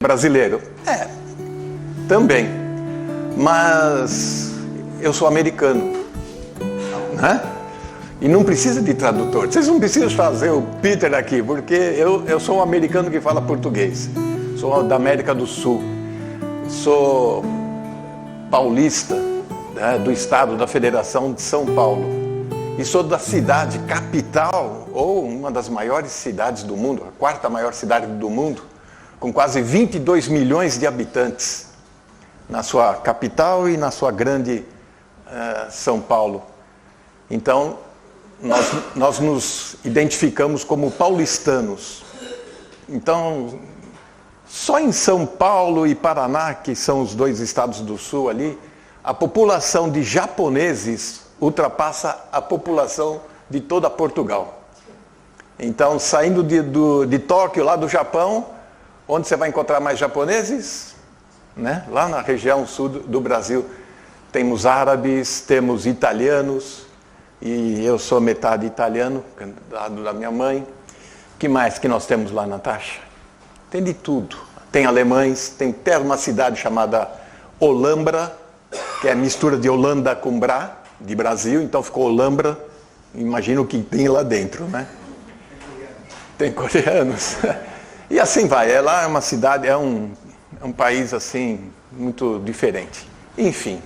Brasileiro? Também. Mas eu sou americano, né? E não precisa de tradutor. Vocês não precisam fazer o Peter aqui, porque eu sou um americano que fala português. Sou da América do Sul. Sou paulista, né, do estado da Federação de São Paulo. E sou da cidade capital, ou uma das maiores cidades do mundo, a quarta maior cidade do mundo, com quase 22 milhões de habitantes, na sua capital e na sua grande São Paulo. Então, nós nos identificamos como paulistanos. Então, só em São Paulo e Paraná, que são os dois estados do sul ali, a população de japoneses ultrapassa a população de toda Portugal. Então, saindo de Tóquio, lá do Japão, onde você vai encontrar mais japoneses? Né? Lá na região sul do Brasil. Temos árabes, temos italianos, e eu sou metade italiano, lado da minha mãe. O que mais que nós temos lá, Natasha? Tem de tudo. Tem alemães, tem até uma cidade chamada Olambra, que é mistura de Holanda com Brá, de Brasil, então ficou Olambra. Imagina o que tem lá dentro, né? Tem coreanos. E assim vai, lá é uma cidade, é um país assim, muito diferente. Enfim,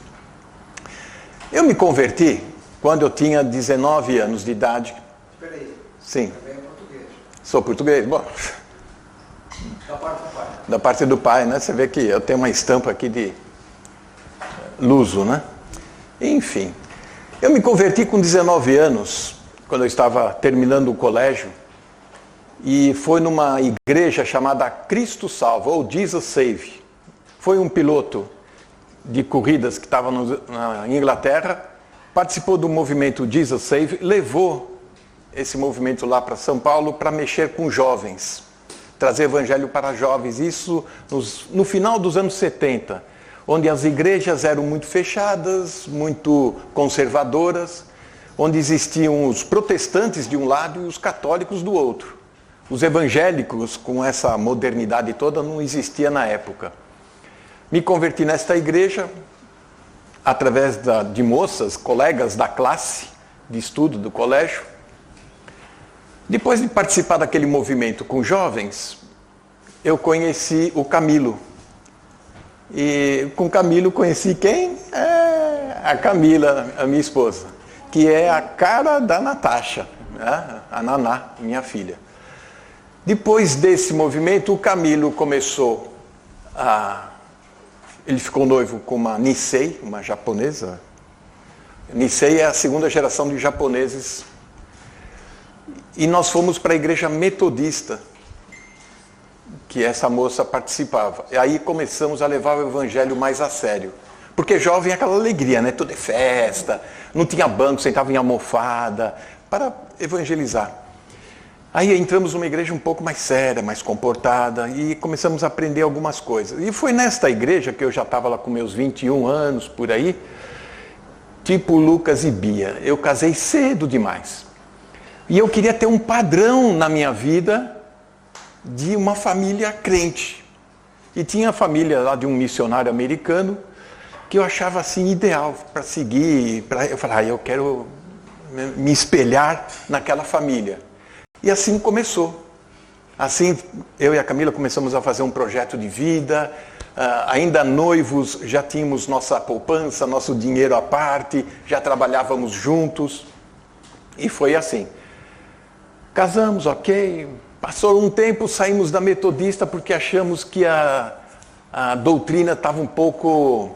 eu me converti quando eu tinha 19 anos de idade. Espera aí. Sim. Também é português. Sou português? Bom, Da parte do pai. da parte do pai, né? Você vê que eu tenho uma estampa aqui de luso, né? Enfim, eu me converti com 19 anos, quando eu estava terminando o colégio, e foi numa igreja chamada Cristo Salva, ou Jesus Save. Foi um piloto de corridas que estava na Inglaterra, participou do movimento Jesus Save, levou esse movimento lá para São Paulo para mexer com jovens, trazer evangelho para jovens. Isso no final dos anos 70, onde as igrejas eram muito fechadas, muito conservadoras, onde existiam os protestantes de um lado e os católicos do outro. Os evangélicos, com essa modernidade toda, não existia na época. Me converti nesta igreja através de moças, colegas da classe de estudo do colégio. Depois de participar daquele movimento com jovens, eu conheci o Camilo. E com o Camilo conheci quem? A Camila, a minha esposa, que é a cara da Natasha, né? A Naná, minha filha. Depois desse movimento, o Camilo começou ele ficou noivo com uma Nisei, uma japonesa. Nisei é a segunda geração de japoneses. E nós fomos para a igreja metodista, que essa moça participava. E aí começamos a levar o evangelho mais a sério. Porque jovem é aquela alegria, né? Tudo é festa, não tinha banco, sentava em almofada, para evangelizar. Aí entramos numa igreja um pouco mais séria, mais comportada, e começamos a aprender algumas coisas. E foi nesta igreja, que eu já estava lá com meus 21 anos, por aí, tipo Lucas e Bia. Eu casei cedo demais. E eu queria ter um padrão na minha vida de uma família crente. E tinha a família lá de um missionário americano, que eu achava assim ideal para seguir. Eu falei, eu quero me espelhar naquela família. E assim começou. Assim, eu e a Camila começamos a fazer um projeto de vida. Ainda noivos, já tínhamos nossa poupança, nosso dinheiro à parte, já trabalhávamos juntos. E foi assim. Casamos, ok. Passou um tempo, saímos da metodista porque achamos que a doutrina estava um pouco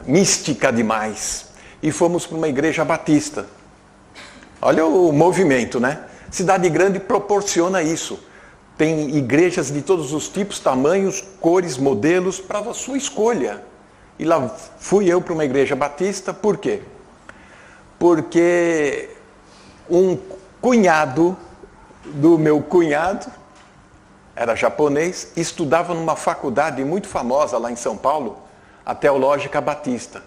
mística demais. E fomos para uma igreja batista. Olha o movimento, né? Cidade grande proporciona isso. Tem igrejas de todos os tipos, tamanhos, cores, modelos, para a sua escolha. E lá fui eu para uma igreja batista, por quê? Porque um cunhado do meu cunhado, era japonês, estudava numa faculdade muito famosa lá em São Paulo, a Teológica Batista.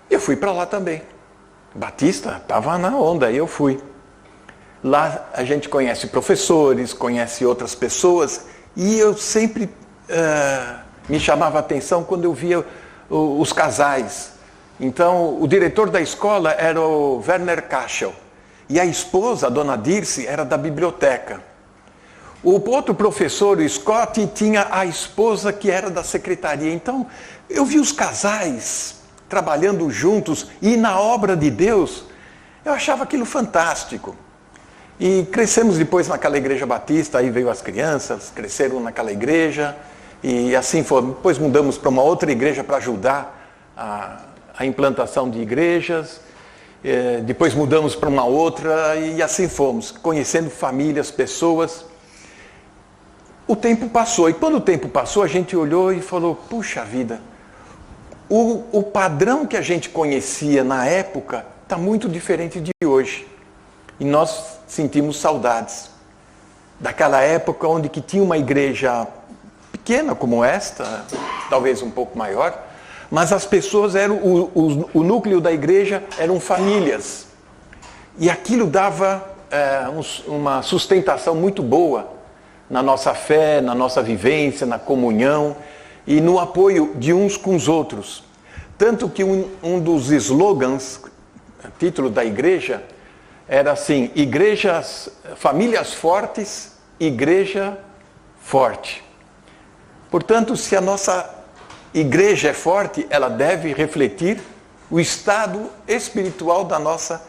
Eu fui para lá também. Batista estava na onda, aí eu fui. Lá a gente conhece professores, conhece outras pessoas E eu sempre me chamava a atenção quando eu via os casais. Então, o diretor da escola era o Werner Kachel. E a esposa, a dona Dirce, era da biblioteca. O outro professor, o Scott, tinha a esposa que era da secretaria. Então, eu vi os casais trabalhando juntos e na obra de Deus, eu achava aquilo fantástico. E crescemos depois naquela igreja batista, aí veio as crianças, cresceram naquela igreja, e assim foi. Depois mudamos para uma outra igreja para ajudar a implantação de igrejas, depois mudamos para uma outra, e assim fomos, conhecendo famílias, pessoas. O tempo passou, e quando o tempo passou, a gente olhou e falou, puxa vida, o padrão que a gente conhecia na época está muito diferente de hoje. E nós sentimos saudades daquela época onde que tinha uma igreja pequena como esta, talvez um pouco maior, mas as pessoas eram, o núcleo da igreja eram famílias. E aquilo dava uma sustentação muito boa na nossa fé, na nossa vivência, na comunhão e no apoio de uns com os outros. Tanto que um dos slogans, título da igreja, era assim, famílias fortes, igreja forte. Portanto, se a nossa igreja é forte, ela deve refletir o estado espiritual da nossa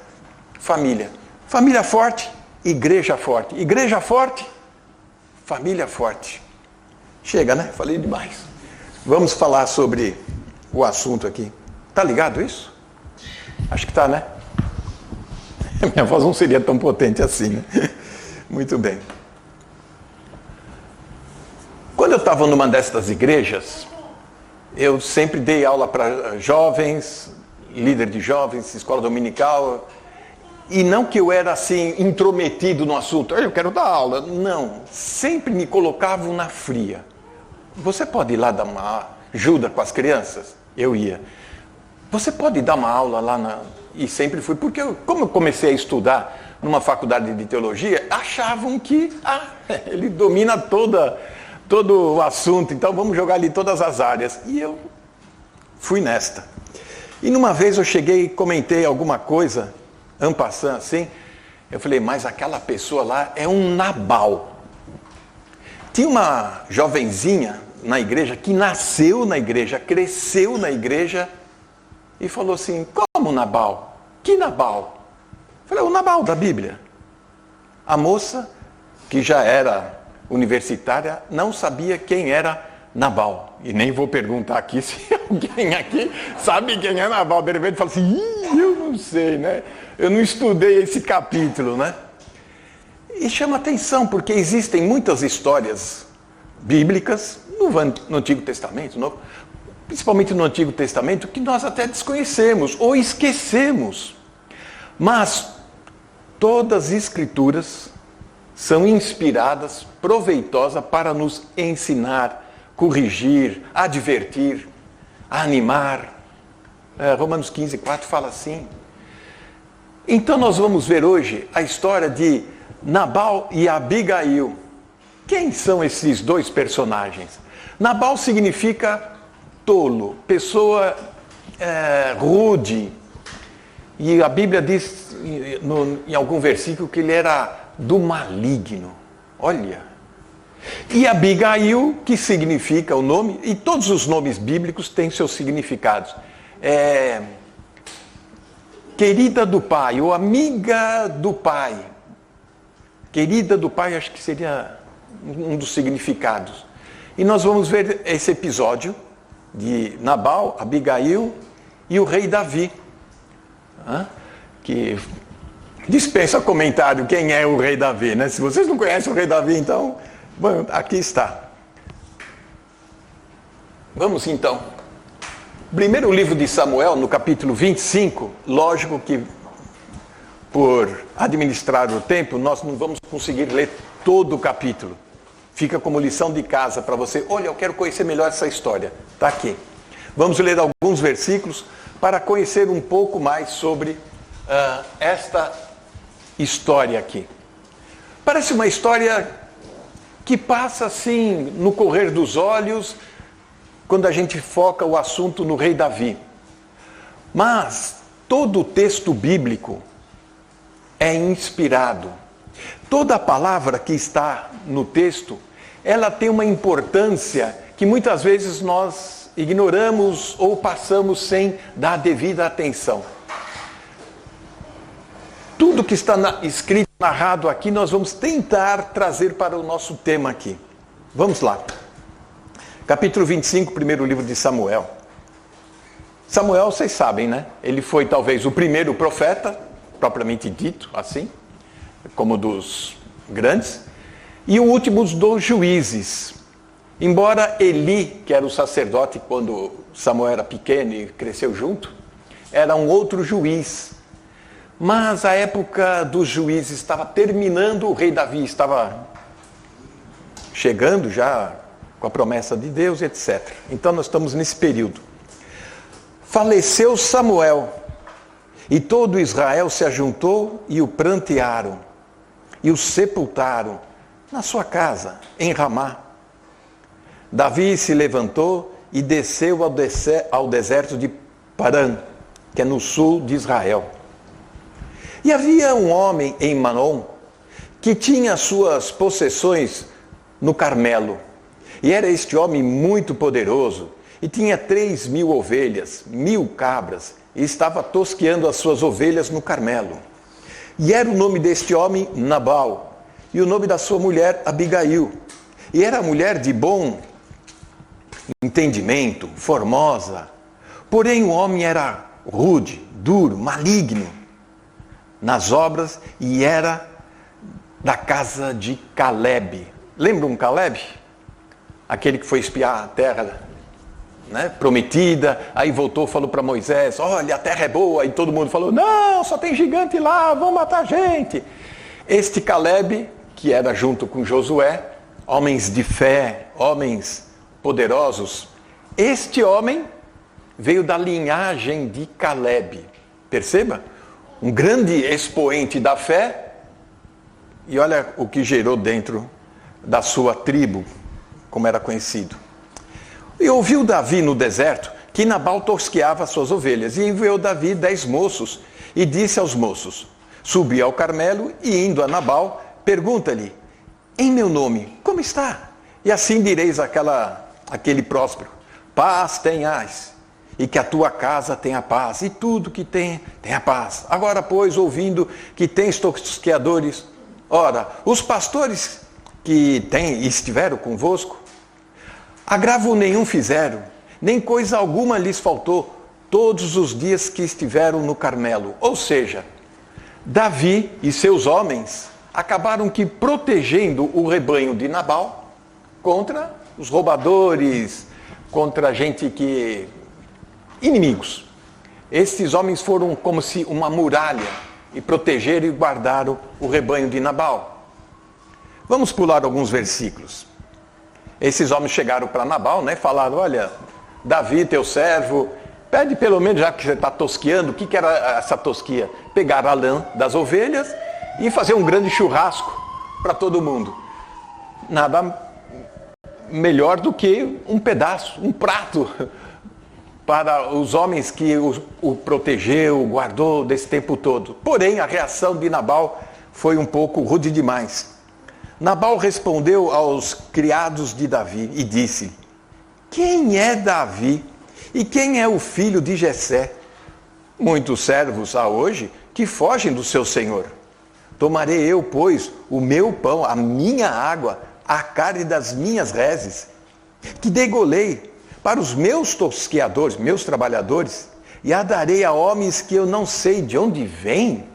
família. Família forte, igreja forte. Igreja forte, família forte. Chega, né? Falei demais. Vamos falar sobre o assunto aqui. Tá ligado isso? Acho que tá, né? Minha voz não seria tão potente assim, né? Muito bem. Quando eu estava numa destas igrejas, eu sempre dei aula para jovens, líder de jovens, escola dominical, e não que eu era assim, intrometido no assunto, eu quero dar aula. Não, sempre me colocavam na fria. Você pode ir lá dar uma ajuda com as crianças? Eu ia. Você pode dar uma aula lá E sempre fui, porque como eu comecei a estudar numa faculdade de teologia, achavam que ele domina todo o assunto, então vamos jogar ali todas as áreas. E eu fui nesta. E numa vez eu cheguei e comentei alguma coisa, en passant assim, eu falei, mas aquela pessoa lá é um Nabal. Tinha uma jovenzinha na igreja que nasceu na igreja, cresceu na igreja e falou assim, como Nabal? Que Nabal? Eu falei, o Nabal da Bíblia. A moça, que já era universitária, não sabia quem era Nabal. E nem vou perguntar aqui se alguém aqui sabe quem é Nabal. De repente fala assim, eu não sei, né? Eu não estudei esse capítulo, né? E chama atenção, porque existem muitas histórias bíblicas no Antigo Testamento, principalmente no Antigo Testamento, que nós até desconhecemos ou esquecemos. Mas todas as Escrituras são inspiradas, proveitosas para nos ensinar, corrigir, advertir, animar. Romanos 15:4 fala assim. Então nós vamos ver hoje a história de Nabal e Abigail. Quem são esses dois personagens? Nabal significa tolo, pessoa rude. E a Bíblia diz em algum versículo que ele era do maligno. Olha. E Abigail, que significa o nome, e todos os nomes bíblicos têm seus significados. Querida do pai, ou amiga do pai. Querida do pai, acho que seria um dos significados. E nós vamos ver esse episódio de Nabal, Abigail e o rei Davi. Que dispensa comentário quem é o rei Davi, né? Se vocês não conhecem o rei Davi, então, bom, aqui está. Vamos então. Primeiro livro de Samuel, no capítulo 25, lógico que por administrar o tempo, nós não vamos conseguir ler todo o capítulo. Fica como lição de casa para você. Olha, eu quero conhecer melhor essa história. Está aqui. Vamos ler alguns versículos para conhecer um pouco mais sobre esta história aqui. Parece uma história que passa assim no correr dos olhos quando a gente foca o assunto no rei Davi. Mas todo o texto bíblico é inspirado. Toda a palavra que está no texto, ela tem uma importância que muitas vezes nós ignoramos ou passamos sem dar a devida atenção. Tudo que está escrito, narrado aqui, nós vamos tentar trazer para o nosso tema aqui. Vamos lá. Capítulo 25, primeiro livro de Samuel. Samuel, vocês sabem, né? Ele foi talvez o primeiro profeta, propriamente dito, assim, como dos grandes, e o último dos juízes. Embora Eli, que era o sacerdote quando Samuel era pequeno e cresceu junto, era um outro juiz. Mas a época dos juízes estava terminando, o rei Davi estava chegando já com a promessa de Deus, etc. Então nós estamos nesse período. Faleceu Samuel, e todo Israel se ajuntou e o prantearam, e o sepultaram na sua casa, em Ramá. Davi se levantou e desceu ao deserto de Parã, que é no sul de Israel. E havia um homem em Manom que tinha suas possessões no Carmelo. E era este homem muito poderoso e tinha 3.000 ovelhas, 1.000 cabras, e estava tosqueando as suas ovelhas no Carmelo. E era o nome deste homem Nabal, e o nome da sua mulher Abigail. E era mulher de bom entendimento, formosa. Porém o homem era rude, duro, maligno nas obras, e era da casa de Caleb. Lembram Caleb? Aquele que foi espiar a terra, né, prometida, aí voltou, falou para Moisés, olha, a terra é boa, e todo mundo falou, não, só tem gigante lá, vão matar a gente. Este Caleb, que era junto com Josué, homens de fé, homens poderosos, este homem veio da linhagem de Caleb. Perceba? Um grande expoente da fé, e olha o que gerou dentro da sua tribo, como era conhecido. E ouviu Davi no deserto que Nabal tosqueava as suas ovelhas, e enviou Davi 10 moços, e disse aos moços, subi ao Carmelo, e indo a Nabal, pergunta-lhe, em meu nome, como está? E assim direis aquele próspero, paz tenhais, e que a tua casa tenha paz, e tudo que tem, tenha paz. Agora, pois, ouvindo que tens tosqueadores, ora, os pastores que estiveram convosco, agravo nenhum fizeram, nem coisa alguma lhes faltou, todos os dias que estiveram no Carmelo. Ou seja, Davi e seus homens acabaram que protegendo o rebanho de Nabal contra os roubadores, contra gente que... inimigos. Estes homens foram como se uma muralha e protegeram e guardaram o rebanho de Nabal. Vamos pular alguns versículos. Esses homens chegaram para Nabal, né, falaram, olha, Davi, teu servo, pede pelo menos, já que você está tosqueando, o que era essa tosquia? Pegar a lã das ovelhas e fazer um grande churrasco para todo mundo. Nada melhor do que um pedaço, um prato, para os homens que o protegeu, o guardou desse tempo todo. Porém, a reação de Nabal foi um pouco rude demais. Nabal respondeu aos criados de Davi e disse, quem é Davi e quem é o filho de Jessé? Muitos servos há hoje que fogem do seu senhor. Tomarei eu, pois, o meu pão, a minha água, a carne das minhas reses, que degolei para os meus tosqueadores, meus trabalhadores, e a darei a homens que eu não sei de onde vêm?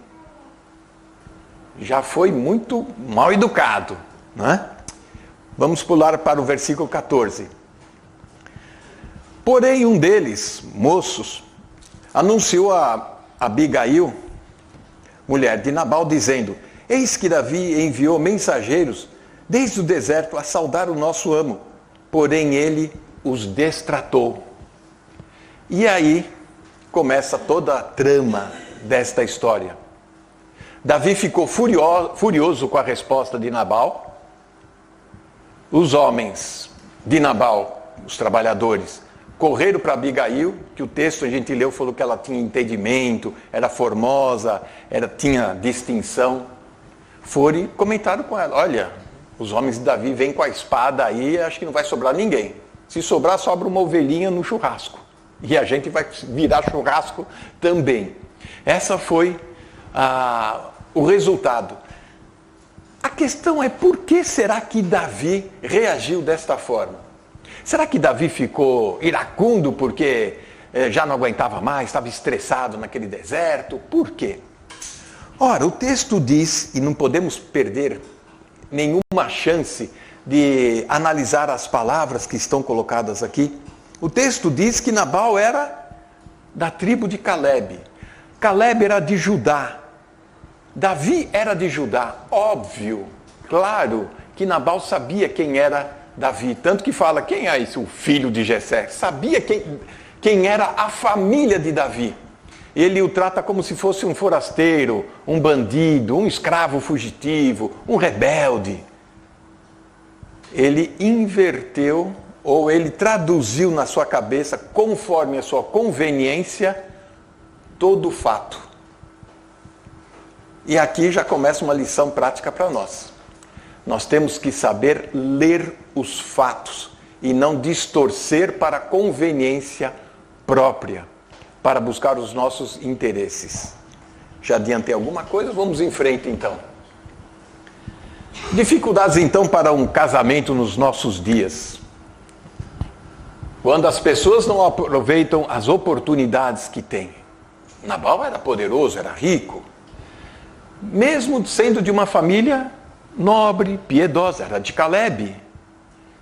Já foi muito mal educado, né? Vamos pular para o versículo 14. Porém, um deles, moços, anunciou a Abigail, mulher de Nabal, dizendo, eis que Davi enviou mensageiros desde o deserto a saudar o nosso amo, porém ele os destratou. E aí começa toda a trama desta história. Davi ficou furioso com a resposta de Nabal, os homens de Nabal, os trabalhadores, correram para Abigail, que o texto a gente leu, falou que ela tinha entendimento, era formosa, tinha distinção. Foram e comentaram com ela, olha, os homens de Davi vêm com a espada aí, acho que não vai sobrar ninguém. Se sobrar, sobra uma ovelhinha no churrasco. E a gente vai virar churrasco também. Essa foi o resultado. A questão é por que será que Davi reagiu desta forma? Será que Davi ficou iracundo porque já não aguentava mais, estava estressado naquele deserto? Por quê? Ora, o texto diz, e não podemos perder nenhuma chance de analisar as palavras que estão colocadas aqui. O texto diz que Nabal era da tribo de Calebe. Calebe era de Judá. Davi era de Judá. Óbvio, claro, que Nabal sabia quem era Davi. Tanto que fala, quem é esse, o filho de Jessé? Sabia quem era a família de Davi. Ele o trata como se fosse um forasteiro, um bandido, um escravo fugitivo, um rebelde. Ele inverteu, ou ele traduziu na sua cabeça, conforme a sua conveniência, todo o fato. E aqui já começa uma lição prática para nós. Nós temos que saber ler os fatos e não distorcer para a conveniência própria, para buscar os nossos interesses. Já adiantei alguma coisa? Vamos em frente então. Dificuldades então para um casamento nos nossos dias. Quando as pessoas não aproveitam as oportunidades que têm. Nabal era poderoso, era rico. Mesmo sendo de uma família nobre, piedosa, era de Calebe.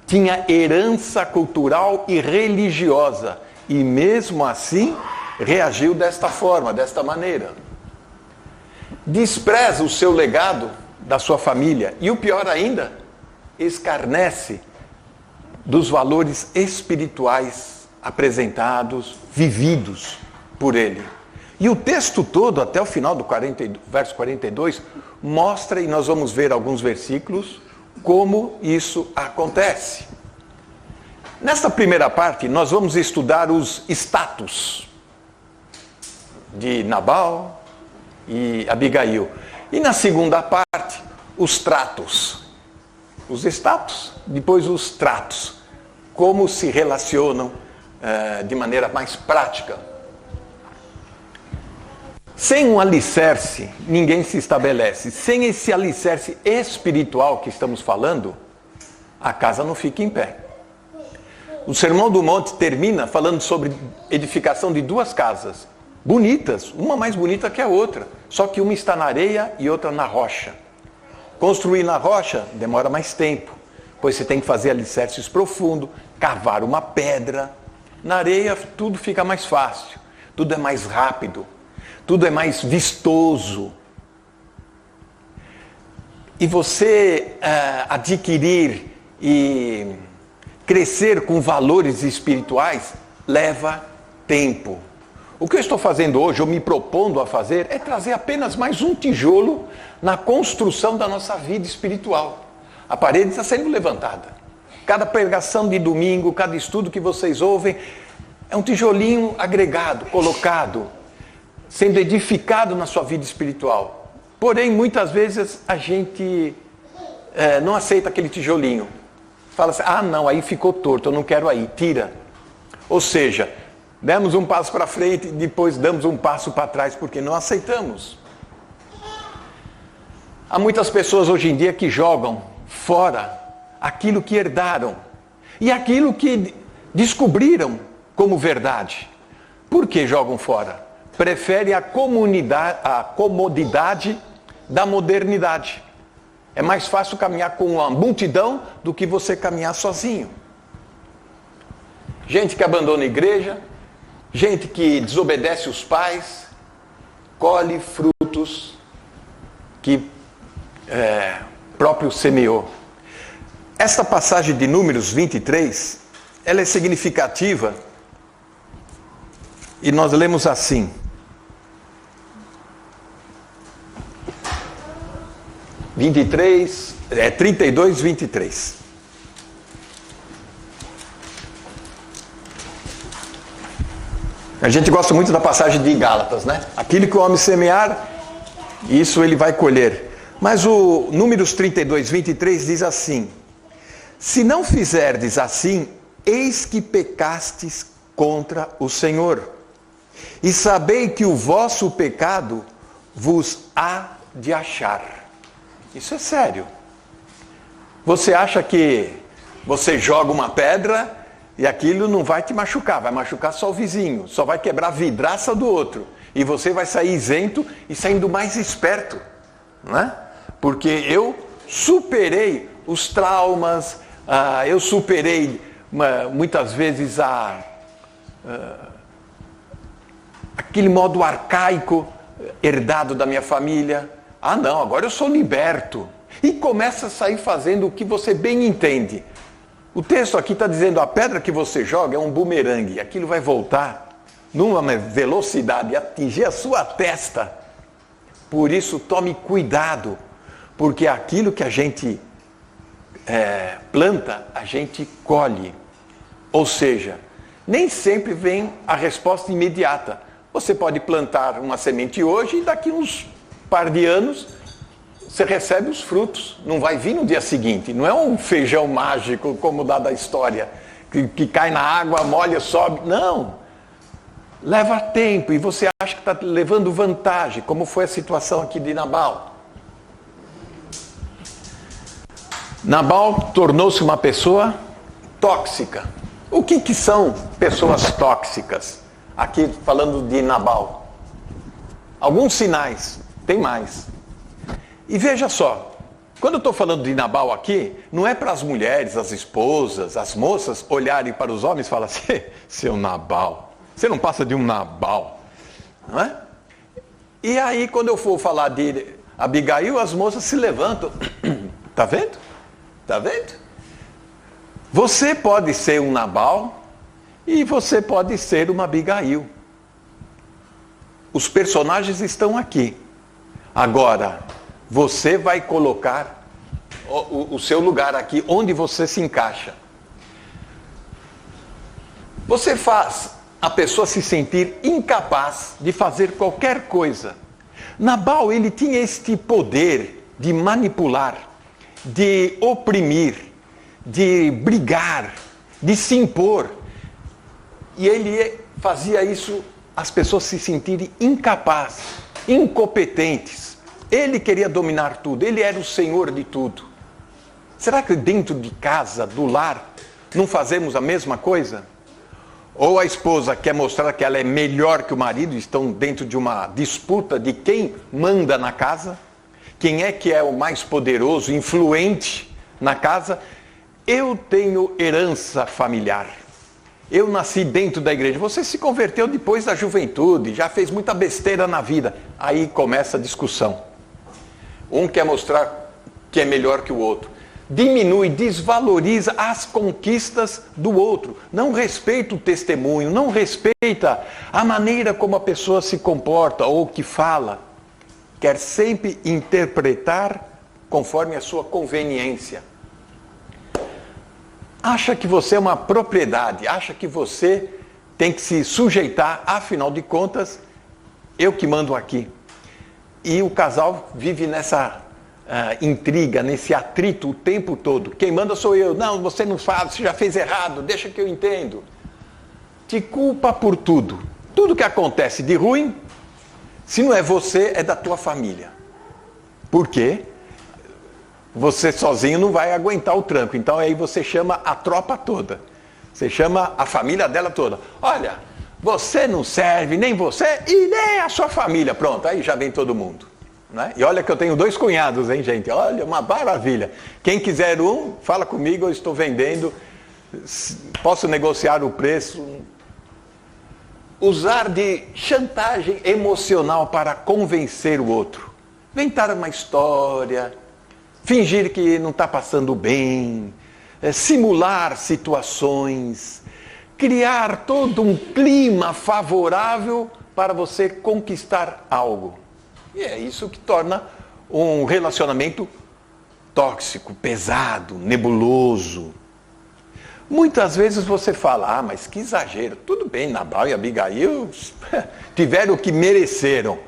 Tinha herança cultural e religiosa. E mesmo assim, reagiu desta forma, desta maneira. Despreza o seu legado da sua família. E o pior ainda, escarnece dos valores espirituais apresentados, vividos por ele. E o texto todo, até o final do verso 42, mostra, e nós vamos ver alguns versículos, como isso acontece. Nesta primeira parte, nós vamos estudar os status de Nabal e Abigail. E na segunda parte, os tratos. Os status, depois os tratos. Como se relacionam de maneira mais prática. Sem um alicerce, ninguém se estabelece. Sem esse alicerce espiritual que estamos falando, a casa não fica em pé. O Sermão do Monte termina falando sobre edificação de duas casas, bonitas, uma mais bonita que a outra, só que uma está na areia e outra na rocha. Construir na rocha demora mais tempo, pois você tem que fazer alicerces profundos, cavar uma pedra. Na areia tudo fica mais fácil, tudo é mais rápido, tudo é mais vistoso. E você adquirir e crescer com valores espirituais leva tempo. O que eu estou fazendo hoje, ou me propondo a fazer, é trazer apenas mais um tijolo na construção da nossa vida espiritual. A parede está sendo levantada. Cada pregação de domingo, cada estudo que vocês ouvem, é um tijolinho agregado, colocado, sendo edificado na sua vida espiritual. Porém, muitas vezes a gente não aceita aquele tijolinho. Fala assim, não, aí ficou torto, eu não quero aí, tira. Ou seja, demos um passo para frente e depois damos um passo para trás porque não aceitamos. Há muitas pessoas hoje em dia que jogam fora aquilo que herdaram e aquilo que descobriram como verdade. Por que jogam fora? Preferem a comodidade da modernidade. É mais fácil caminhar com uma multidão do que você caminhar sozinho. Gente que abandona a igreja, gente que desobedece os pais, colhe frutos que próprio semeou. Esta passagem de Números 23, ela é significativa e nós lemos assim. 32, 23. A gente gosta muito da passagem de Gálatas, né? Aquilo que o homem semear, isso ele vai colher. Mas o Números 32, 23 diz assim: se não fizerdes assim, eis que pecastes contra o Senhor. E sabei que o vosso pecado vos há de achar. Isso é sério. Você acha que você joga uma pedra e aquilo não vai te machucar, vai machucar só o vizinho, só vai quebrar a vidraça do outro. E você vai sair isento e saindo mais esperto, não é? Porque eu superei os traumas, eu superei muitas vezes aquele modo arcaico herdado da minha família. Ah não, agora eu sou liberto. E começa a sair fazendo o que você bem entende. O texto aqui está dizendo, a pedra que você joga é um bumerangue. Aquilo vai voltar numa velocidade e atingir a sua testa. Por isso, tome cuidado. Porque aquilo que a gente planta, a gente colhe. Ou seja, nem sempre vem a resposta imediata. Você pode plantar uma semente hoje e daqui uns par de anos você recebe os frutos. Não vai vir no dia seguinte. Não é um feijão mágico como dá da história, que cai na água, molha, sobe. Não. Leva tempo e você acha que está levando vantagem, como foi a situação aqui de Nabal. Nabal tornou-se uma pessoa tóxica. O que são pessoas tóxicas? Aqui falando de Nabal. Alguns sinais, tem mais. E veja só, quando eu estou falando de Nabal aqui, não é para as mulheres, as esposas, as moças olharem para os homens e falarem assim, seu Nabal, você não passa de um Nabal, não é? E aí quando eu for falar de Abigail, as moças se levantam, tá vendo? Tá vendo? Você pode ser um Nabal e você pode ser uma Abigail. Os personagens estão aqui. Agora, você vai colocar o seu lugar aqui, onde você se encaixa. Você faz a pessoa se sentir incapaz de fazer qualquer coisa. Nabal, ele tinha este poder de manipular, de oprimir, de brigar, de se impor. E ele fazia isso, as pessoas se sentirem incapazes, incompetentes. Ele queria dominar tudo, ele era o senhor de tudo. Será que dentro de casa, do lar, não fazemos a mesma coisa? Ou a esposa quer mostrar que ela é melhor que o marido, estão dentro de uma disputa de quem manda na casa, quem é que é o mais poderoso, influente na casa. Eu tenho herança familiar. Eu nasci dentro da igreja. Você se converteu depois da juventude, já fez muita besteira na vida. Aí começa a discussão. Um quer mostrar que é melhor que o outro. Diminui, desvaloriza as conquistas do outro. Não respeita o testemunho, não respeita a maneira como a pessoa se comporta ou que fala. Quer sempre interpretar conforme a sua conveniência. Acha que você é uma propriedade, acha que você tem que se sujeitar, afinal de contas, eu que mando aqui. E o casal vive nessa intriga, nesse atrito o tempo todo. Quem manda sou eu. Não, você não faz, você já fez errado, deixa que eu entendo. Te culpa por tudo. Tudo que acontece de ruim, se não é você, é da tua família. Por quê? Você sozinho não vai aguentar o tranco. Então aí você chama a tropa toda. Você chama a família dela toda. Olha, você não serve, nem você e nem a sua família. Pronto, aí já vem todo mundo. Né? E olha que eu tenho 2 cunhados, hein, gente? Olha, uma maravilha. Quem quiser um, fala comigo, eu estou vendendo. Posso negociar o preço. Usar de chantagem emocional para convencer o outro. Inventar uma história. Fingir que não está passando bem, simular situações, criar todo um clima favorável para você conquistar algo. E é isso que torna um relacionamento tóxico, pesado, nebuloso. Muitas vezes você fala, mas que exagero. Tudo bem, Nabal e Abigail tiveram o que mereceram.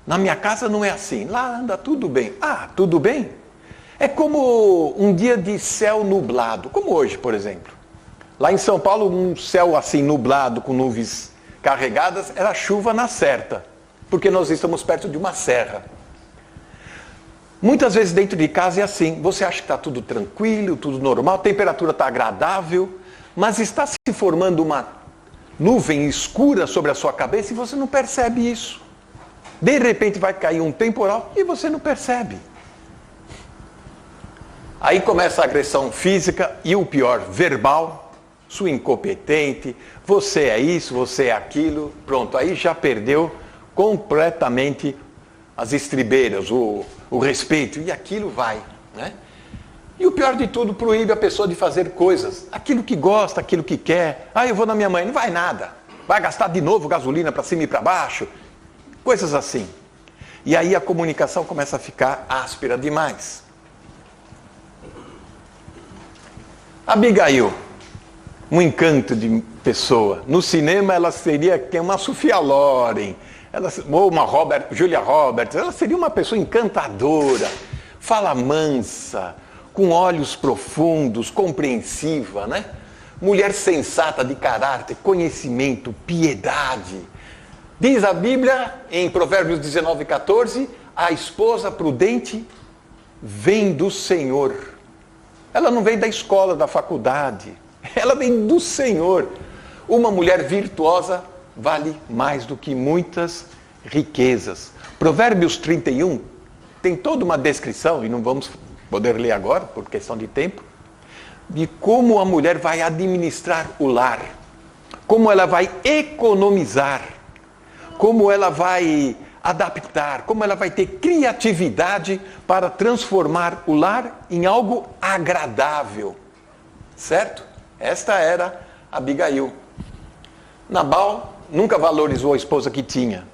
Na minha casa não é assim, lá anda tudo bem. Tudo bem? É como um dia de céu nublado, como hoje, por exemplo. Lá em São Paulo, um céu assim nublado, com nuvens carregadas, era chuva na certa, porque nós estamos perto de uma serra. Muitas vezes dentro de casa é assim, você acha que está tudo tranquilo, tudo normal, a temperatura está agradável, mas está se formando uma nuvem escura sobre a sua cabeça e você não percebe isso. De repente vai cair um temporal e você não percebe. Aí começa a agressão física e o pior, verbal, sua incompetente, você é isso, você é aquilo, pronto, aí já perdeu completamente as estribeiras, o respeito, e aquilo vai, né? E o pior de tudo, proíbe a pessoa de fazer coisas, aquilo que gosta, aquilo que quer. Eu vou na minha mãe, não vai nada, vai gastar de novo gasolina para cima e para baixo, coisas assim. E aí a comunicação começa a ficar áspera demais. Abigail, um encanto de pessoa. No cinema ela seria uma Sophia Loren, ou uma Julia Roberts, ela seria uma pessoa encantadora, fala mansa, com olhos profundos, compreensiva, né? Mulher sensata de caráter, conhecimento, piedade. Diz a Bíblia, em Provérbios 19:14, a esposa prudente vem do Senhor. Ela não vem da escola, da faculdade, ela vem do Senhor. Uma mulher virtuosa vale mais do que muitas riquezas. Provérbios 31 tem toda uma descrição, e não vamos poder ler agora, por questão de tempo, de como a mulher vai administrar o lar, como ela vai economizar, como ela vai adaptar, como ela vai ter criatividade para transformar o lar em algo agradável. Certo? Esta era Abigail. Nabal nunca valorizou a esposa que tinha.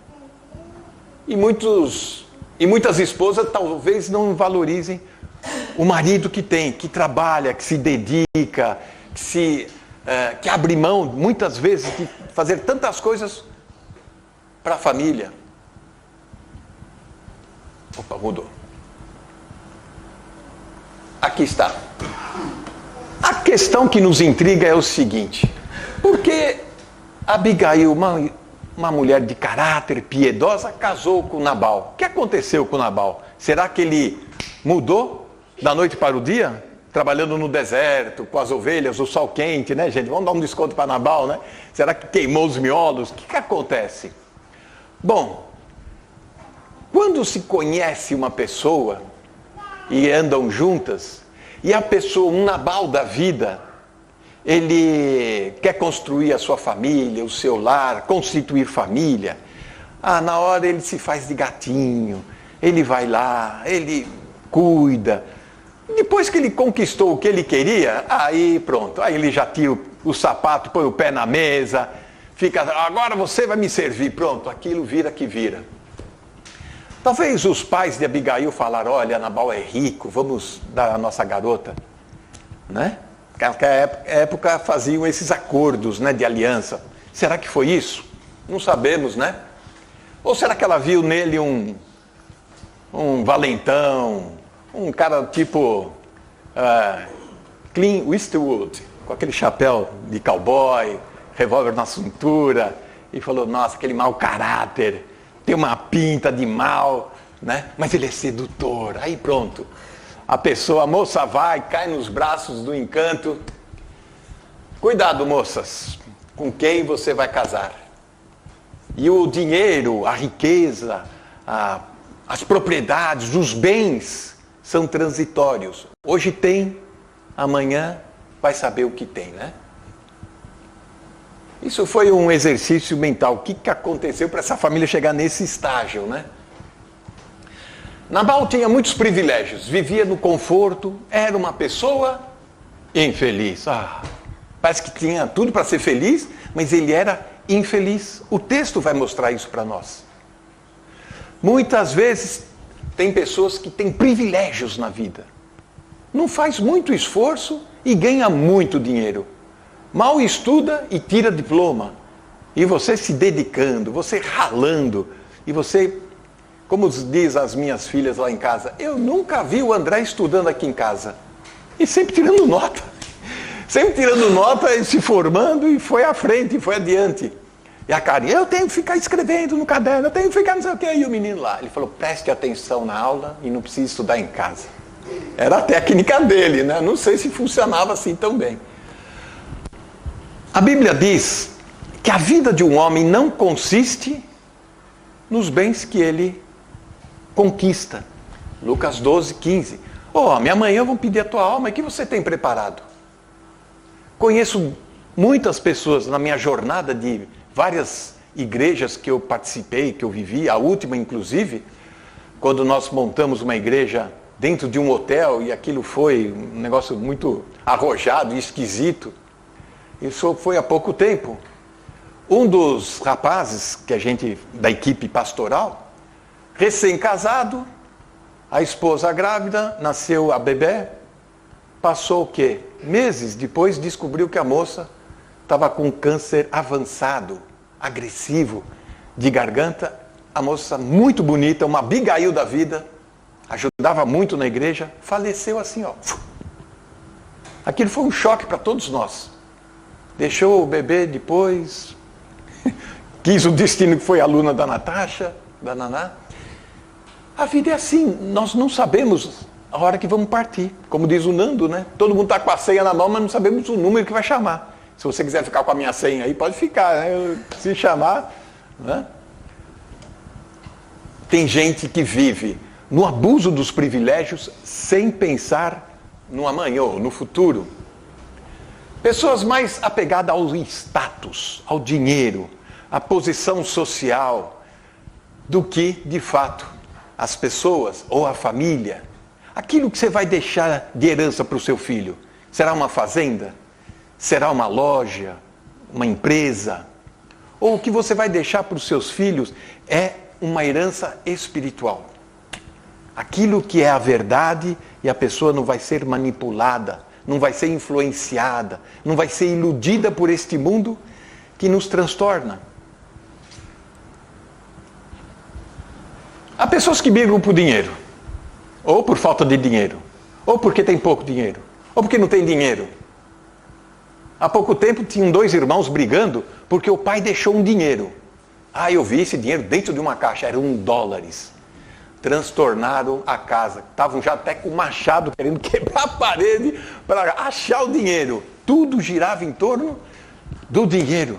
E muitas esposas talvez não valorizem o marido que tem, que trabalha, que se dedica, que abre mão, muitas vezes, de fazer tantas coisas para a família. Opa, mudou. Aqui está. A questão que nos intriga é o seguinte: por que Abigail, uma mulher de caráter piedosa, casou com Nabal? O que aconteceu com Nabal? Será que ele mudou da noite para o dia? Trabalhando no deserto, com as ovelhas, o sol quente, né, gente? Vamos dar um desconto para Nabal, né? Será que queimou os miolos? O que acontece? Bom, quando se conhece uma pessoa e andam juntas, e a pessoa, um Nabal da vida, ele quer construir a sua família, o seu lar, constituir família, na hora ele se faz de gatinho, ele vai lá, ele cuida. Depois que ele conquistou o que ele queria, aí pronto, aí ele já tira o sapato, põe o pé na mesa, fica, agora você vai me servir, pronto, aquilo vira que vira. Talvez os pais de Abigail falaram, olha, Nabal é rico, vamos dar a nossa garota, né? Naquela época faziam esses acordos, né, de aliança. Será que foi isso? Não sabemos, né? Ou será que ela viu nele um valentão, um cara tipo Clint Eastwood, com aquele chapéu de cowboy, revólver na cintura, e falou, nossa, aquele mau caráter, tem uma pinta de mal, né? Mas ele é sedutor. Aí pronto, a moça vai, cai nos braços do encanto. Cuidado, moças, com quem você vai casar. E o dinheiro, a riqueza, as propriedades, os bens são transitórios. Hoje tem, amanhã vai saber o que tem, né? Isso foi um exercício mental. O que aconteceu para essa família chegar nesse estágio, né? Nabal tinha muitos privilégios, vivia no conforto, era uma pessoa infeliz. Parece que tinha tudo para ser feliz, mas ele era infeliz. O texto vai mostrar isso para nós. Muitas vezes tem pessoas que têm privilégios na vida. Não faz muito esforço e ganha muito dinheiro. Mal estuda e tira diploma. E você se dedicando, você ralando, e você, como diz as minhas filhas lá em casa, eu nunca vi o André estudando aqui em casa. E sempre tirando nota. Sempre tirando nota e se formando, e foi à frente, e foi adiante. E a Karen, eu tenho que ficar escrevendo no caderno, eu tenho que ficar não sei o quê. E o menino lá, ele falou, preste atenção na aula e não precisa estudar em casa. Era a técnica dele, né? Não sei se funcionava assim tão bem. A Bíblia diz que a vida de um homem não consiste nos bens que ele conquista. Lucas 12, 15. Homem, amanhã vão pedir a tua alma, o que você tem preparado? Conheço muitas pessoas na minha jornada de várias igrejas que eu participei, que eu vivi, a última inclusive, quando nós montamos uma igreja dentro de um hotel, e aquilo foi um negócio muito arrojado e esquisito. Isso foi há pouco tempo. Um dos rapazes da equipe pastoral, recém-casado, a esposa grávida, nasceu a bebê, passou o quê? Meses depois descobriu que a moça estava com câncer avançado, agressivo, de garganta. A moça muito bonita, uma Abigail da vida, ajudava muito na igreja, faleceu assim, ó. Aquilo foi um choque para todos nós. Deixou o bebê depois, quis o destino que foi aluna da Natasha, da Naná. A vida é assim, nós não sabemos a hora que vamos partir. Como diz o Nando, né? Todo mundo está com a senha na mão, mas não sabemos o número que vai chamar. Se você quiser ficar com a minha senha aí, pode ficar, né? Se chamar, né? Tem gente que vive no abuso dos privilégios sem pensar no amanhã ou no futuro. Pessoas mais apegadas ao status, ao dinheiro, à posição social, do que, de fato, as pessoas ou a família. Aquilo que você vai deixar de herança para o seu filho, será uma fazenda? Será uma loja? Uma empresa? Ou o que você vai deixar para os seus filhos é uma herança espiritual? Aquilo que é a verdade, e a pessoa não vai ser manipulada, não vai ser influenciada, não vai ser iludida por este mundo que nos transtorna. Há pessoas que brigam por dinheiro, ou por falta de dinheiro, ou porque tem pouco dinheiro, ou porque não tem dinheiro. Há pouco tempo tinham 2 irmãos brigando porque o pai deixou um dinheiro. Eu vi esse dinheiro dentro de uma caixa, eram $1. Transtornaram a casa. Estavam já até com o machado querendo quebrar a parede para achar o dinheiro. Tudo girava em torno do dinheiro.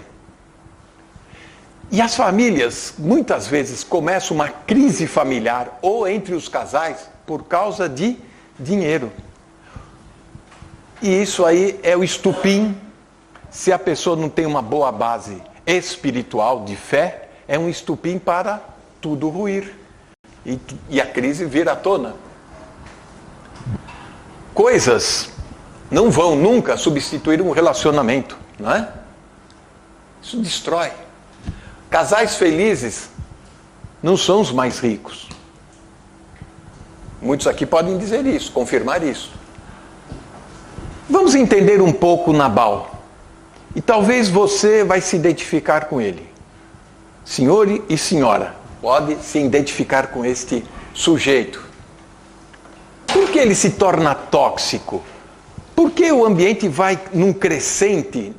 E as famílias, muitas vezes, começam uma crise familiar, ou entre os casais, por causa de dinheiro. E isso aí é o estupim. Se a pessoa não tem uma boa base espiritual, de fé, é um estupim para tudo ruir. E a crise vir à tona. Coisas não vão nunca substituir um relacionamento, não é? Isso destrói. Casais felizes não são os mais ricos. Muitos aqui podem dizer isso, confirmar isso. Vamos entender um pouco Nabal. E talvez você vai se identificar com ele. Senhor e senhora, pode se identificar com este sujeito. Por que ele se torna tóxico? Por que o ambiente vai num crescente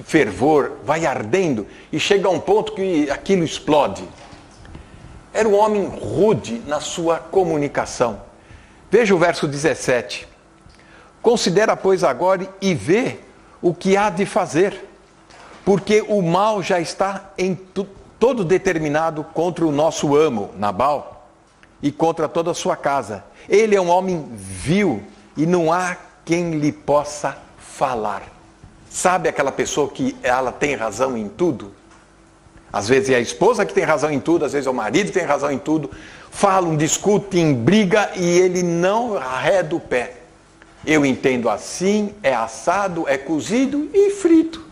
fervor, vai ardendo e chega a um ponto que aquilo explode? Era um homem rude na sua comunicação. Veja o verso 17. Considera, pois, agora e vê o que há de fazer, porque o mal já está todo determinado contra o nosso amo, Nabal, e contra toda a sua casa. Ele é um homem vil e não há quem lhe possa falar. Sabe aquela pessoa que ela tem razão em tudo? Às vezes é a esposa que tem razão em tudo, às vezes é o marido que tem razão em tudo. Falam, discutem, briga e ele não arreda o pé. Eu entendo assim, é assado, é cozido e frito.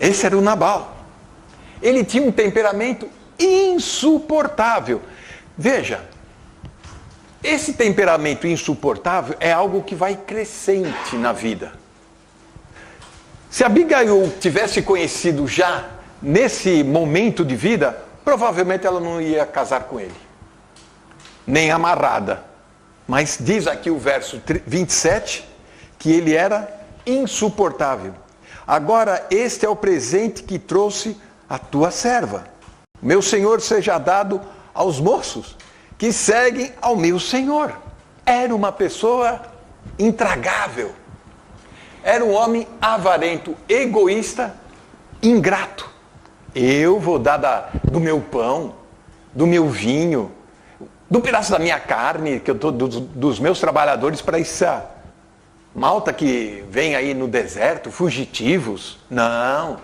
Esse era o Nabal. Ele tinha um temperamento insuportável. Veja, Esse temperamento insuportável é algo que vai crescente na vida. Se Abigail tivesse conhecido já nesse momento de vida, provavelmente ela não ia casar com ele, nem amarrada. Mas diz aqui o verso 27 que ele era insuportável. Agora este é o presente que trouxe a tua serva. Meu senhor seja dado aos moços que seguem ao meu senhor. Era uma pessoa intragável. Era um homem avarento, egoísta, ingrato. Eu vou dar do meu pão, do meu vinho, do pedaço da minha carne, que eu dou dos meus trabalhadores para essa malta que vem aí no deserto, fugitivos. Não,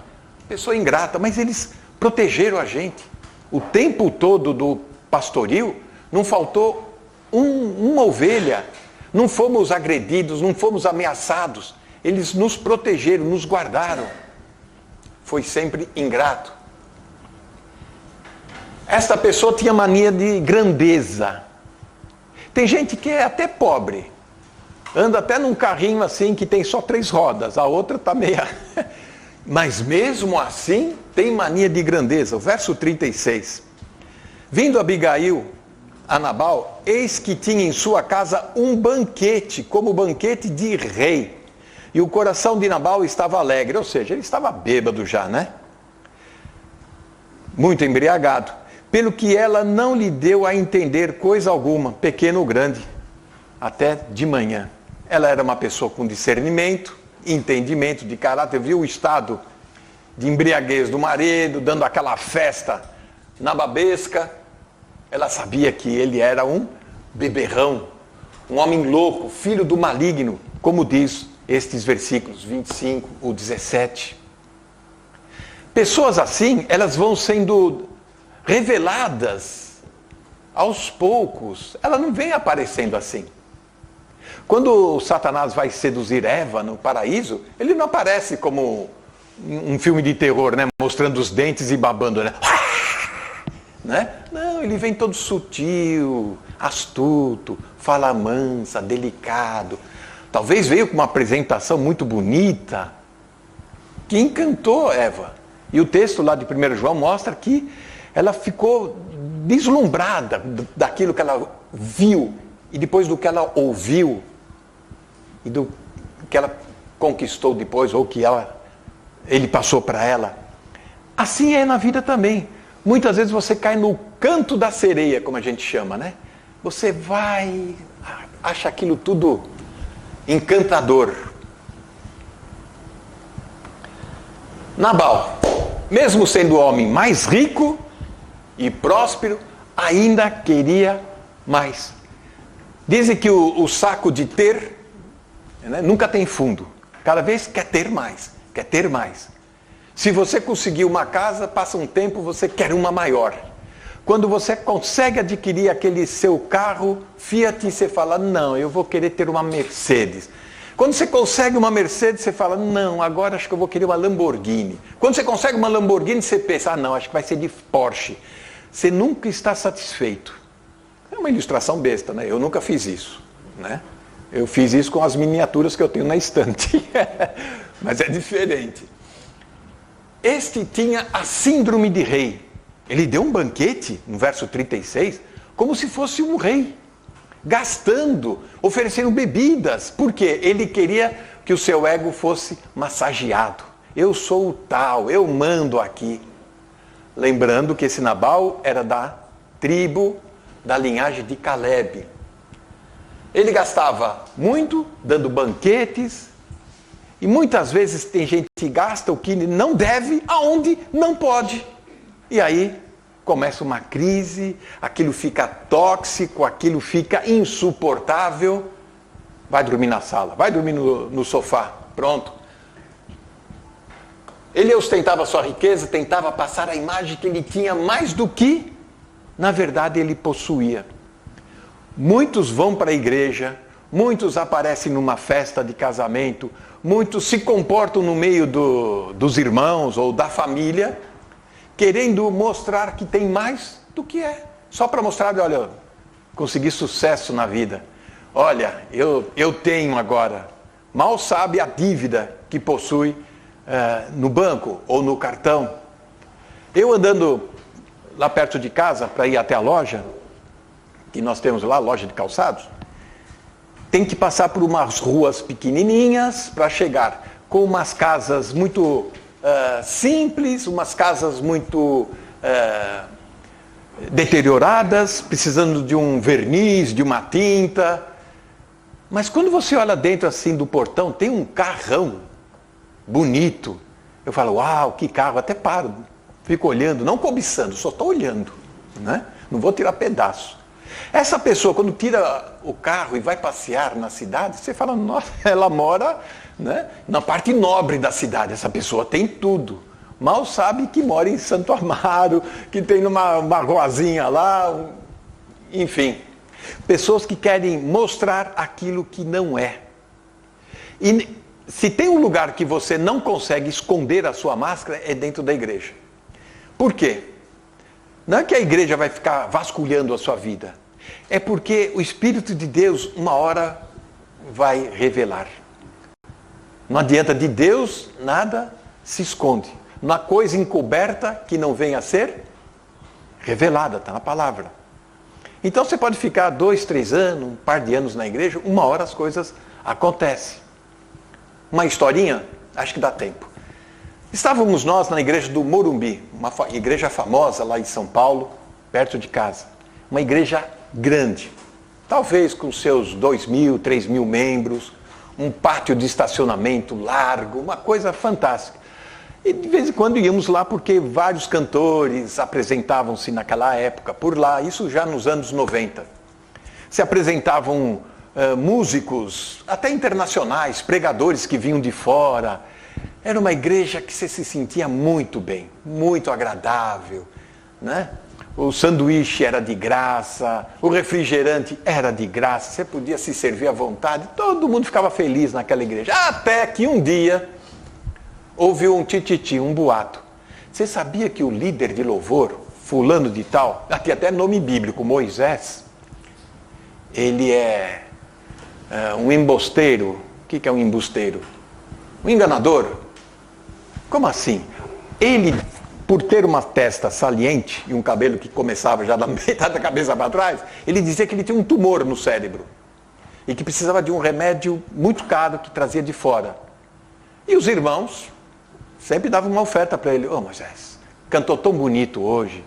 pessoa ingrata, mas eles protegeram a gente. O tempo todo do pastoril, não faltou uma ovelha, não fomos agredidos, não fomos ameaçados. Eles nos protegeram, nos guardaram. Foi sempre ingrato. Esta pessoa tinha mania de grandeza. Tem gente que é até pobre. Anda até num carrinho assim que tem só 3 rodas. A outra está meia... Mas mesmo assim tem mania de grandeza. O verso 36. Vindo Abigail a Nabal, eis que tinha em sua casa um banquete, como banquete de rei. E o coração de Nabal estava alegre, ou seja, ele estava bêbado já, né? Muito embriagado. Pelo que ela não lhe deu a entender coisa alguma, pequeno ou grande, até de manhã. Ela era uma pessoa com discernimento, entendimento de caráter, viu o estado de embriaguez do marido, dando aquela festa nababesca. Ela sabia que ele era um beberrão, um homem louco, filho do maligno, como diz estes versículos 25 ou 17. Pessoas assim, elas vão sendo reveladas aos poucos. Ela não vem aparecendo assim. Quando Satanás vai seduzir Eva no paraíso, ele não aparece como um filme de terror, né? Mostrando os dentes e babando, né? Não, ele vem todo sutil, astuto, fala mansa, delicado. Talvez veio com uma apresentação muito bonita, que encantou Eva. E o texto lá de 1 João mostra que ela ficou deslumbrada daquilo que ela viu, e depois do que ela ouviu, e do que ela conquistou depois, ou que ele passou para ela. Assim é na vida também. Muitas vezes você cai no canto da sereia, como a gente chama, né? Você vai, acha aquilo tudo encantador. Nabal, mesmo sendo o homem mais rico e próspero, ainda queria mais. Dizem que o saco de ter, né, nunca tem fundo. Cada vez quer ter mais, quer ter mais. Se você conseguir uma casa, passa um tempo, você quer uma maior. Quando você consegue adquirir aquele seu carro Fiat, você fala, não, eu vou querer ter uma Mercedes. Quando você consegue uma Mercedes, você fala, não, agora acho que eu vou querer uma Lamborghini. Quando você consegue uma Lamborghini, você pensa, não, acho que vai ser de Porsche. Você nunca está satisfeito. É uma ilustração besta, né? Eu nunca fiz isso, né? Eu fiz isso com as miniaturas que eu tenho na estante. Mas é diferente. Este tinha a síndrome de rei. Ele deu um banquete, no verso 36, como se fosse um rei. Gastando, oferecendo bebidas. Por quê? Ele queria que o seu ego fosse massageado. Eu sou o tal, eu mando aqui. Lembrando que esse Nabal era da tribo, da linhagem de Caleb. Ele gastava muito, dando banquetes, e muitas vezes tem gente que gasta o que não deve, aonde não pode. E aí começa uma crise, aquilo fica tóxico, aquilo fica insuportável. Vai dormir na sala, vai dormir no sofá, pronto. Ele ostentava sua riqueza, tentava passar a imagem que ele tinha mais do que, na verdade, ele possuía. Muitos vão para a igreja, muitos aparecem numa festa de casamento, muitos se comportam no meio dos irmãos ou da família, querendo mostrar que tem mais do que é. Só para mostrar, olha, conseguir sucesso na vida. Olha, eu tenho agora. Mal sabe a dívida que possui no banco ou no cartão. Eu andando lá perto de casa para ir até a loja, que nós temos lá, loja de calçados, tem que passar por umas ruas pequenininhas para chegar com umas casas muito simples, umas casas muito deterioradas, precisando de um verniz, de uma tinta. Mas quando você olha dentro assim do portão, tem um carrão bonito. Eu falo, uau, que carro, até paro, fico olhando, não cobiçando, só estou olhando, né? Não vou tirar pedaço. Essa pessoa, quando tira o carro e vai passear na cidade, você fala, nossa, ela mora, né, na parte nobre da cidade, essa pessoa tem tudo. Mal sabe que mora em Santo Amaro, que tem uma ruazinha lá, enfim. Pessoas que querem mostrar aquilo que não é. E se tem um lugar que você não consegue esconder a sua máscara, é dentro da igreja. Por quê? Não é que a igreja vai ficar vasculhando a sua vida. É porque o Espírito de Deus, uma hora, vai revelar. Não adianta, de Deus nada se esconde. Uma coisa encoberta que não venha a ser revelada, está na palavra. Então você pode ficar 2, 3 anos, um par de anos na igreja, uma hora as coisas acontecem. Uma historinha, acho que dá tempo. Estávamos nós na igreja do Morumbi, uma igreja famosa lá em São Paulo, perto de casa. Uma igreja grande, talvez com seus 2.000, 3.000 membros, um pátio de estacionamento largo, uma coisa fantástica. E de vez em quando íamos lá porque vários cantores apresentavam-se naquela época por lá, isso já nos anos 90. Se apresentavam músicos, até internacionais, pregadores que vinham de fora. Era uma igreja que você se sentia muito bem, muito agradável, né? O sanduíche era de graça, o refrigerante era de graça, você podia se servir à vontade, todo mundo ficava feliz naquela igreja. Até que um dia houve um tititi, um boato. Você sabia que o líder de louvor, fulano de tal, aqui até nome bíblico, Moisés, ele é um embusteiro. O que é um embusteiro? Um enganador. Como assim? Ele, por ter uma testa saliente e um cabelo que começava já da metade da cabeça para trás, ele dizia que ele tinha um tumor no cérebro e que precisava de um remédio muito caro que trazia de fora. E os irmãos sempre davam uma oferta para ele. Ô Moisés, cantou tão bonito hoje,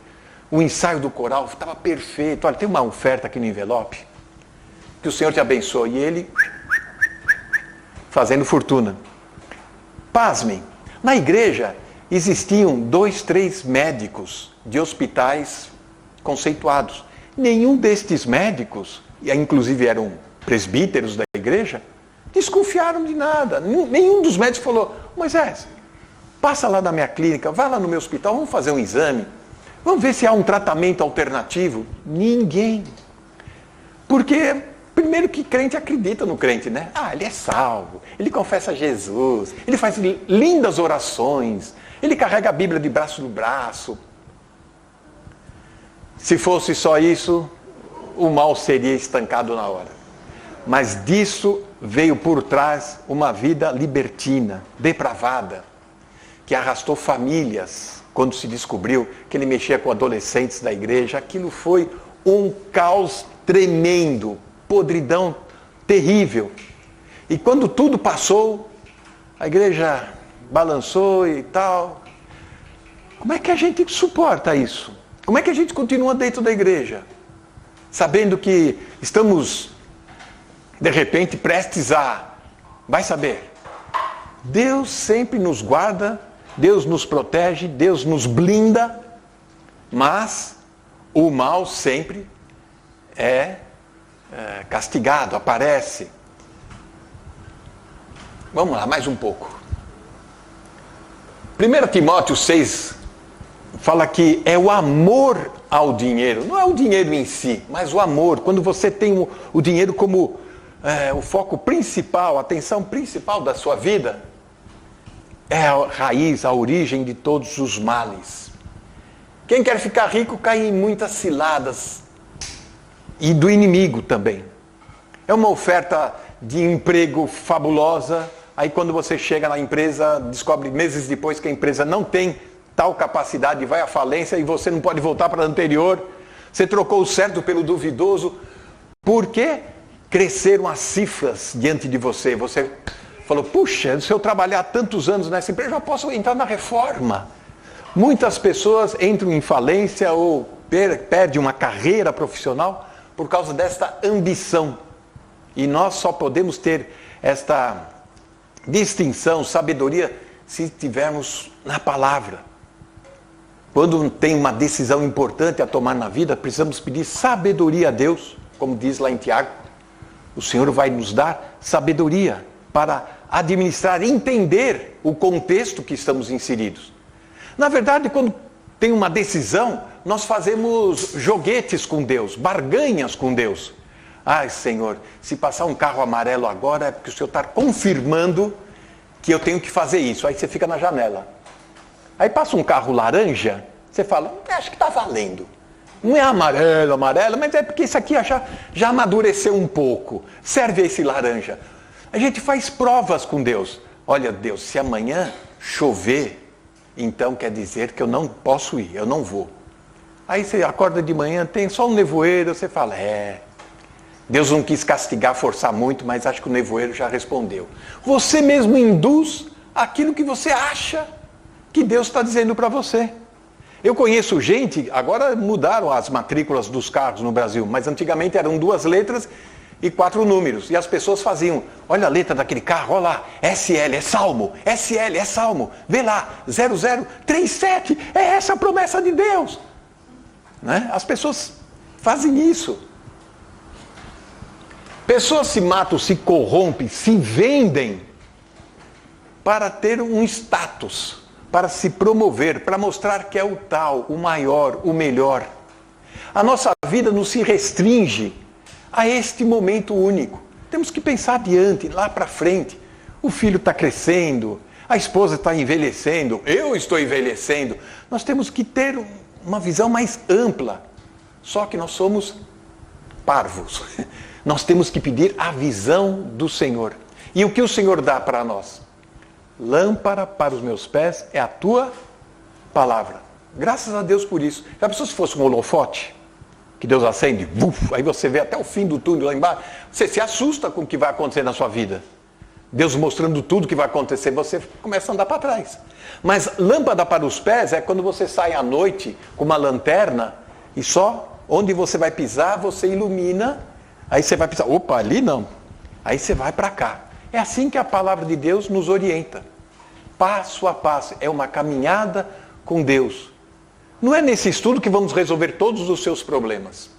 o ensaio do coral estava perfeito, olha, tem uma oferta aqui no envelope, que o Senhor te abençoe. E ele, fazendo fortuna. Pasmem, na igreja existiam 2, 3 médicos de hospitais conceituados. Nenhum destes médicos, e inclusive eram presbíteros da igreja, desconfiaram de nada. Nenhum dos médicos falou, Moisés, passa lá na minha clínica, vai lá no meu hospital, vamos fazer um exame, vamos ver se há um tratamento alternativo. Ninguém. Porque, primeiro que crente acredita no crente, né? Ah, ele é salvo, ele confessa Jesus, ele faz lindas orações, ele carrega a Bíblia de braço no braço. Se fosse só isso, o mal seria estancado na hora. Mas disso veio por trás uma vida libertina, depravada, que arrastou famílias. Quando se descobriu que ele mexia com adolescentes da igreja, aquilo foi um caos tremendo, podridão terrível. E quando tudo passou, a igreja balançou e tal. Como é que a gente suporta isso? Como é que a gente continua dentro da igreja? Sabendo que estamos, de repente, prestes a... Vai saber. Deus sempre nos guarda, Deus nos protege, Deus nos blinda, mas o mal sempre é castigado, aparece. Vamos lá, mais um pouco. 1 Timóteo 6 fala que é o amor ao dinheiro. Não é o dinheiro em si, mas o amor. Quando você tem o dinheiro como o foco principal, a atenção principal da sua vida, é a raiz, a origem de todos os males. Quem quer ficar rico cai em muitas ciladas. e do inimigo também. É uma oferta de emprego fabulosa, aí quando você chega na empresa, descobre meses depois que a empresa não tem tal capacidade, vai à falência e você não pode voltar para a anterior. Você trocou o certo pelo duvidoso. Por quê? Cresceram as cifras diante de você. Você falou, puxa, se eu trabalhar tantos anos nessa empresa, eu já posso entrar na reforma. Muitas pessoas entram em falência ou perdem uma carreira profissional por causa desta ambição. E nós só podemos ter esta distinção, sabedoria, se estivermos na palavra. Quando tem uma decisão importante a tomar na vida, precisamos pedir sabedoria a Deus, como diz lá em Tiago. O Senhor vai nos dar sabedoria para administrar, entender o contexto que estamos inseridos. Na verdade, quando tem uma decisão, nós fazemos joguetes com Deus, barganhas com Deus. Ai, Senhor, se passar um carro amarelo agora é porque o Senhor está confirmando que eu tenho que fazer isso. Aí você fica na janela. Aí passa um carro laranja, você fala, acho que está valendo. Não é amarelo, mas é porque isso aqui já amadureceu um pouco. Serve esse laranja. A gente faz provas com Deus. Olha, Deus, se amanhã chover, então quer dizer que eu não posso ir, eu não vou. Aí você acorda de manhã, tem só um nevoeiro, você fala, Deus não quis castigar, forçar muito, mas acho que o nevoeiro já respondeu. Você mesmo induz aquilo que você acha que Deus está dizendo para você. Eu conheço gente, agora mudaram as matrículas dos carros no Brasil, mas antigamente eram 2 letras e 4 números. E as pessoas faziam, olha a letra daquele carro, olha lá, SL é Salmo, SL é Salmo, vê lá, 0037, é essa a promessa de Deus. Né? As pessoas fazem isso. Pessoas se matam, se corrompem, se vendem para ter um status, para se promover, para mostrar que é o tal, o maior, o melhor. A nossa vida não se restringe a este momento único. Temos que pensar adiante, lá para frente. O filho está crescendo, a esposa está envelhecendo, eu estou envelhecendo. Nós temos que ter uma visão mais ampla. Só que nós somos parvos. Nós temos que pedir a visão do Senhor. E o que o Senhor dá para nós? Lâmpada para os meus pés é a tua palavra. Graças a Deus por isso. Já pensou se fosse um holofote? Que Deus acende, aí você vê até o fim do túnel lá embaixo. Você se assusta com o que vai acontecer na sua vida. Deus mostrando tudo que vai acontecer, você começa a andar para trás. Mas lâmpada para os pés é quando você sai à noite com uma lanterna e só onde você vai pisar, você ilumina. Aí você vai pisar, opa, ali não. Aí você vai para cá. É assim que a palavra de Deus nos orienta. Passo a passo. É uma caminhada com Deus. Não é nesse estudo que vamos resolver todos os seus problemas.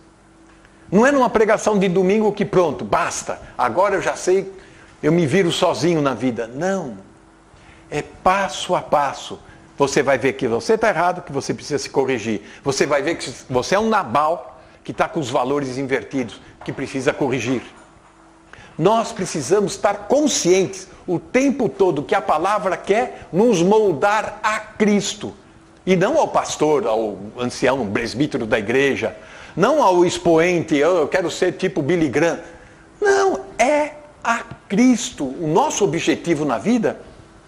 Não é numa pregação de domingo que pronto, basta. Agora eu já sei, eu me viro sozinho na vida. Não. É passo a passo. Você vai ver que você está errado, que você precisa se corrigir. Você vai ver que você é um Nabal que está com os valores invertidos, que precisa corrigir. Nós precisamos estar conscientes o tempo todo que a palavra quer nos moldar a Cristo. E não ao pastor, ao ancião, um presbítero da igreja. Não ao expoente, eu quero ser tipo Billy Graham. Não, é a Cristo. O nosso objetivo na vida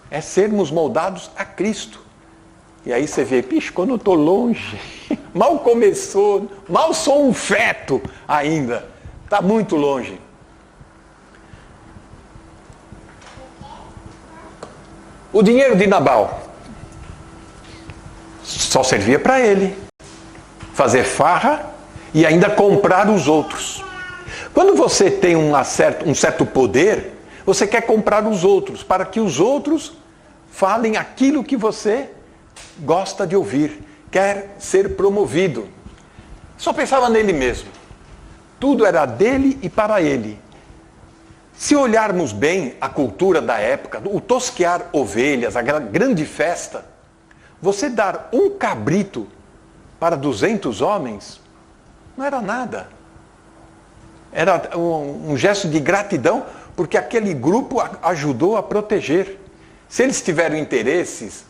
é sermos moldados a Cristo. E aí você vê, quando eu estou longe, mal começou, mal sou um feto ainda. Está muito longe. O dinheiro de Nabal só servia para ele fazer farra e ainda comprar os outros. Quando você tem um certo poder, você quer comprar os outros, para que os outros falem aquilo que você gosta de ouvir, quer ser promovido. Só pensava nele mesmo. Tudo era dele e para ele. Se olharmos bem a cultura da época, o tosquear ovelhas, aquela grande festa, você dar um cabrito para 200 homens, não era nada. Era um gesto de gratidão, porque aquele grupo ajudou a proteger. Se eles tiveram interesses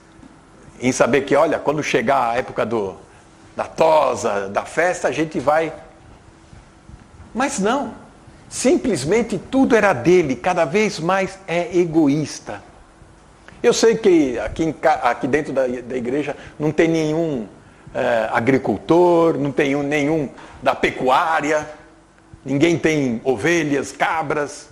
em saber que, olha, quando chegar a época da tosa, da festa, a gente vai Mas não. Simplesmente tudo era dele, cada vez mais é egoísta. Eu sei que aqui dentro da igreja não tem nenhum agricultor, não tem nenhum da pecuária, ninguém tem ovelhas, cabras.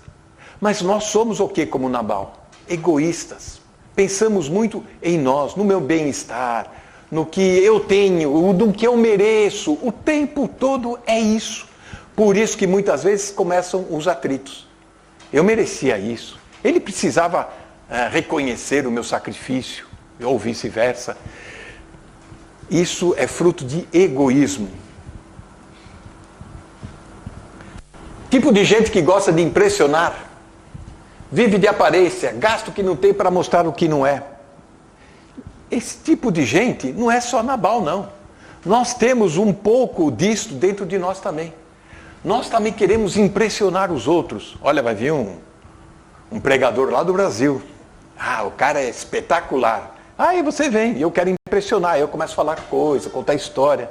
Mas nós somos o que como Nabal? Egoístas. Pensamos muito em nós, no meu bem-estar, no que eu tenho, no que eu mereço. O tempo todo é isso. Por isso que muitas vezes começam os atritos. Eu merecia isso. Ele precisava reconhecer o meu sacrifício, ou vice-versa. Isso é fruto de egoísmo. Tipo de gente que gosta de impressionar, vive de aparência, gasta o que não tem para mostrar o que não é. Esse tipo de gente não é só Nabal, não. Nós temos um pouco disso dentro de nós também. Nós também queremos impressionar os outros. Olha, vai vir um pregador lá do Brasil. Ah, o cara é espetacular. Aí você vem, e eu quero impressionar, eu começo a falar coisa, contar história.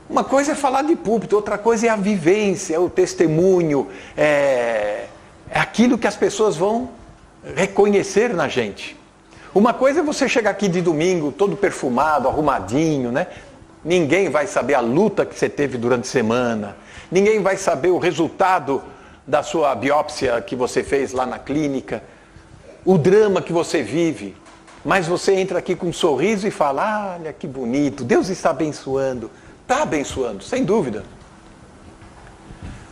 Uma coisa é falar de púlpito, outra coisa é a vivência, é o testemunho, é aquilo que as pessoas vão reconhecer na gente. Uma coisa é você chegar aqui de domingo, todo perfumado, arrumadinho, né? Ninguém vai saber a luta que você teve durante a semana. Ninguém vai saber o resultado da sua biópsia que você fez lá na clínica. O drama que você vive. Mas você entra aqui com um sorriso e fala, olha que bonito, Deus está abençoando. Está abençoando, sem dúvida.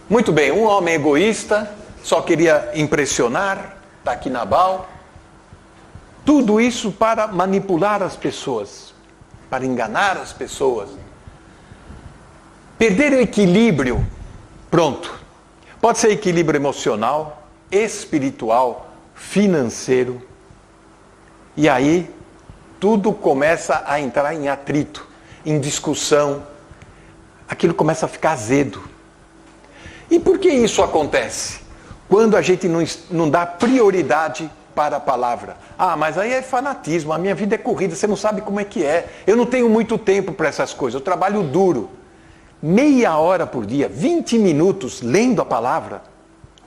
Muito bem, um homem egoísta, só queria impressionar, está aqui Nabal. Tudo isso para manipular as pessoas, para enganar as pessoas. Perder o equilíbrio, pronto. Pode ser equilíbrio emocional, espiritual, financeiro. E aí, tudo começa a entrar em atrito, em discussão. Aquilo começa a ficar azedo. E por que isso acontece? Quando a gente não dá prioridade para a palavra. Ah, mas aí é fanatismo, a minha vida é corrida, você não sabe como é que é. Eu não tenho muito tempo para essas coisas, eu trabalho duro. Meia hora por dia, 20 minutos lendo a palavra.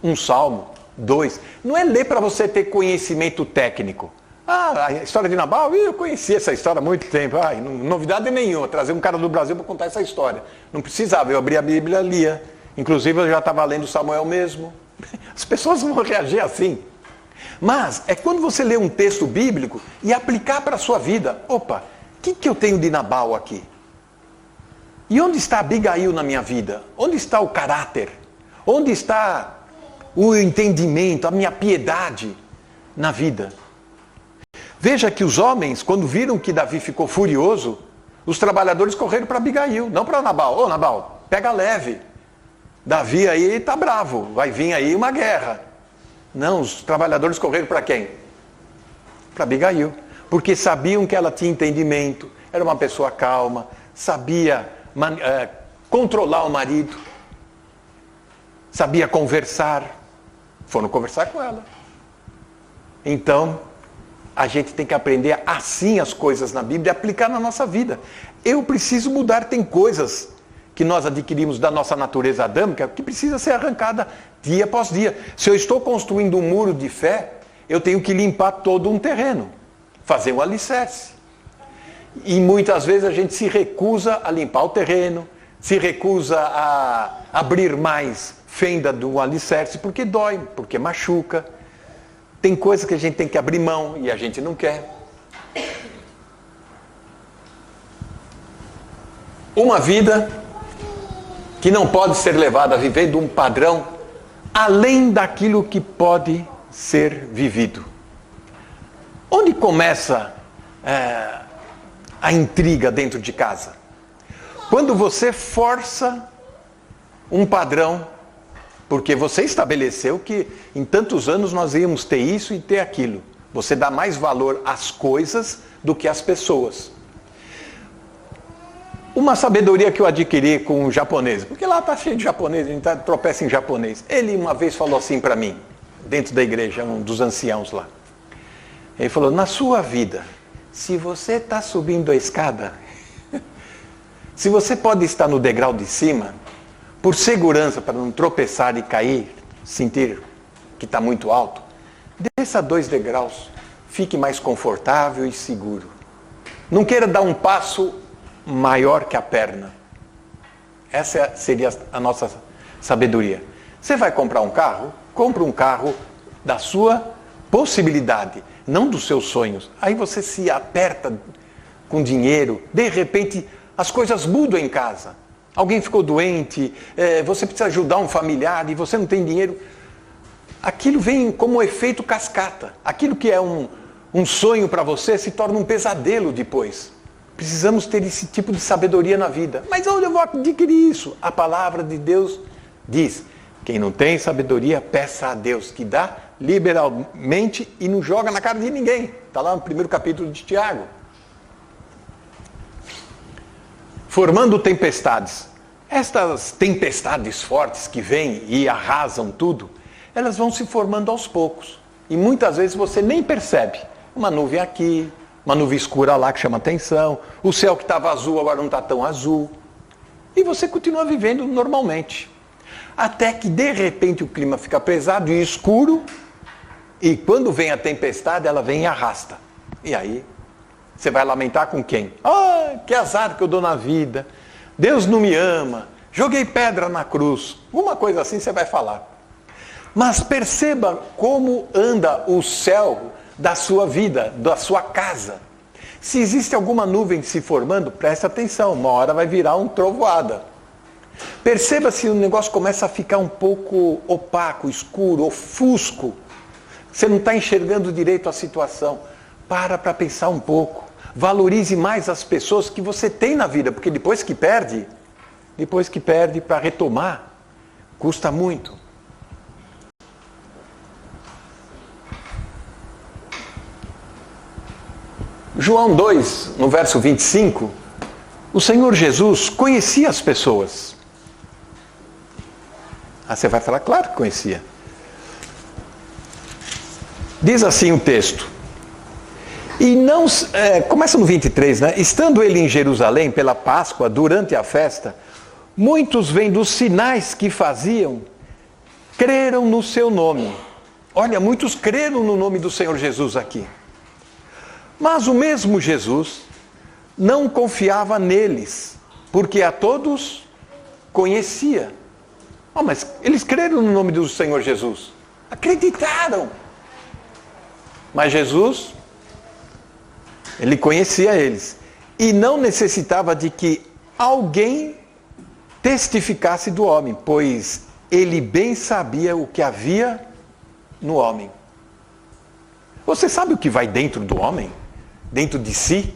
Um salmo, 2. Não é ler para você ter conhecimento técnico. Ah, a história de Nabal, eu conheci essa história há muito tempo. Ah, novidade nenhuma, trazer um cara do Brasil para contar essa história. Não precisava, eu abri a Bíblia e lia. Inclusive eu já estava lendo Samuel mesmo. As pessoas vão reagir assim. Mas é quando você lê um texto bíblico e aplicar para a sua vida. Opa, o que eu tenho de Nabal aqui? E onde está Abigail na minha vida? Onde está o caráter? Onde está o entendimento, a minha piedade na vida? Veja que os homens, quando viram que Davi ficou furioso, os trabalhadores correram para Abigail, não para Nabal. Ô Nabal, pega leve. Davi aí está bravo, vai vir aí uma guerra. Não, os trabalhadores correram para quem? Para Abigail. Porque sabiam que ela tinha entendimento, era uma pessoa calma, sabia controlar o marido, sabia conversar. Foram conversar com ela. Então, a gente tem que aprender assim as coisas na Bíblia e aplicar na nossa vida. Eu preciso mudar, tem coisas que nós adquirimos da nossa natureza adâmica que precisa ser arrancada dia após dia. Se eu estou construindo um muro de fé, eu tenho que limpar todo um terreno, fazer um alicerce. E muitas vezes a gente se recusa a limpar o terreno, se recusa a abrir mais fenda do alicerce, porque dói, porque machuca. Tem coisas que a gente tem que abrir mão e a gente não quer. Uma vida que não pode ser levada a viver de um padrão além daquilo que pode ser vivido. Onde começa a intriga dentro de casa? Quando você força um padrão, porque você estabeleceu que em tantos anos nós íamos ter isso e ter aquilo. Você dá mais valor às coisas do que às pessoas. Uma sabedoria que eu adquiri com o japonês, porque lá está cheio de japonês, a gente tropeça em japonês. Ele uma vez falou assim para mim, dentro da igreja, um dos anciãos lá. Ele falou, na sua vida, se você está subindo a escada, se você pode estar no degrau de cima, por segurança, para não tropeçar e cair, sentir que está muito alto, desça 2 degraus, fique mais confortável e seguro. Não queira dar um passo maior que a perna. Essa seria a nossa sabedoria. Você vai comprar um carro? Compre um carro da sua possibilidade, não dos seus sonhos. Aí você se aperta com dinheiro, de repente as coisas mudam em casa. Alguém ficou doente, você precisa ajudar um familiar e você não tem dinheiro. Aquilo vem como efeito cascata. Aquilo que é um sonho para você se torna um pesadelo depois. Precisamos ter esse tipo de sabedoria na vida. Mas onde eu vou adquirir isso? A palavra de Deus diz: quem não tem sabedoria, peça a Deus, que dá liberalmente e não joga na cara de ninguém. Está lá no 1º capítulo de Tiago. Formando tempestades. Estas tempestades fortes que vêm e arrasam tudo, elas vão se formando aos poucos. E muitas vezes você nem percebe. Uma nuvem aqui, uma nuvem escura lá que chama atenção, o céu que estava azul agora não está tão azul. E você continua vivendo normalmente. Até que de repente o clima fica pesado e escuro, e quando vem a tempestade, ela vem e arrasta. E aí, você vai lamentar com quem? Ah, que azar que eu dou na vida. Deus não me ama. Joguei pedra na cruz. Uma coisa assim você vai falar. Mas perceba como anda o céu da sua vida, da sua casa. Se existe alguma nuvem se formando, preste atenção, uma hora vai virar um trovoada. Perceba se o negócio começa a ficar um pouco opaco, escuro, ofusco. Você não está enxergando direito a situação. Para pensar um pouco. Valorize mais as pessoas que você tem na vida, porque depois que perde, para retomar, custa muito. João 2, no verso 25, o Senhor Jesus conhecia as pessoas. Ah, você vai falar, claro que conhecia. Diz assim o texto. E não, começa no 23, né? Estando ele em Jerusalém pela Páscoa, durante a festa, muitos vendo os sinais que faziam, creram no seu nome. Olha, muitos creram no nome do Senhor Jesus aqui. Mas o mesmo Jesus não confiava neles, porque a todos conhecia. Oh, mas eles creram no nome do Senhor Jesus. Acreditaram. Mas Jesus, ele conhecia eles. E não necessitava de que alguém testificasse do homem, pois ele bem sabia o que havia no homem. Você sabe o que vai dentro do homem? Dentro de si?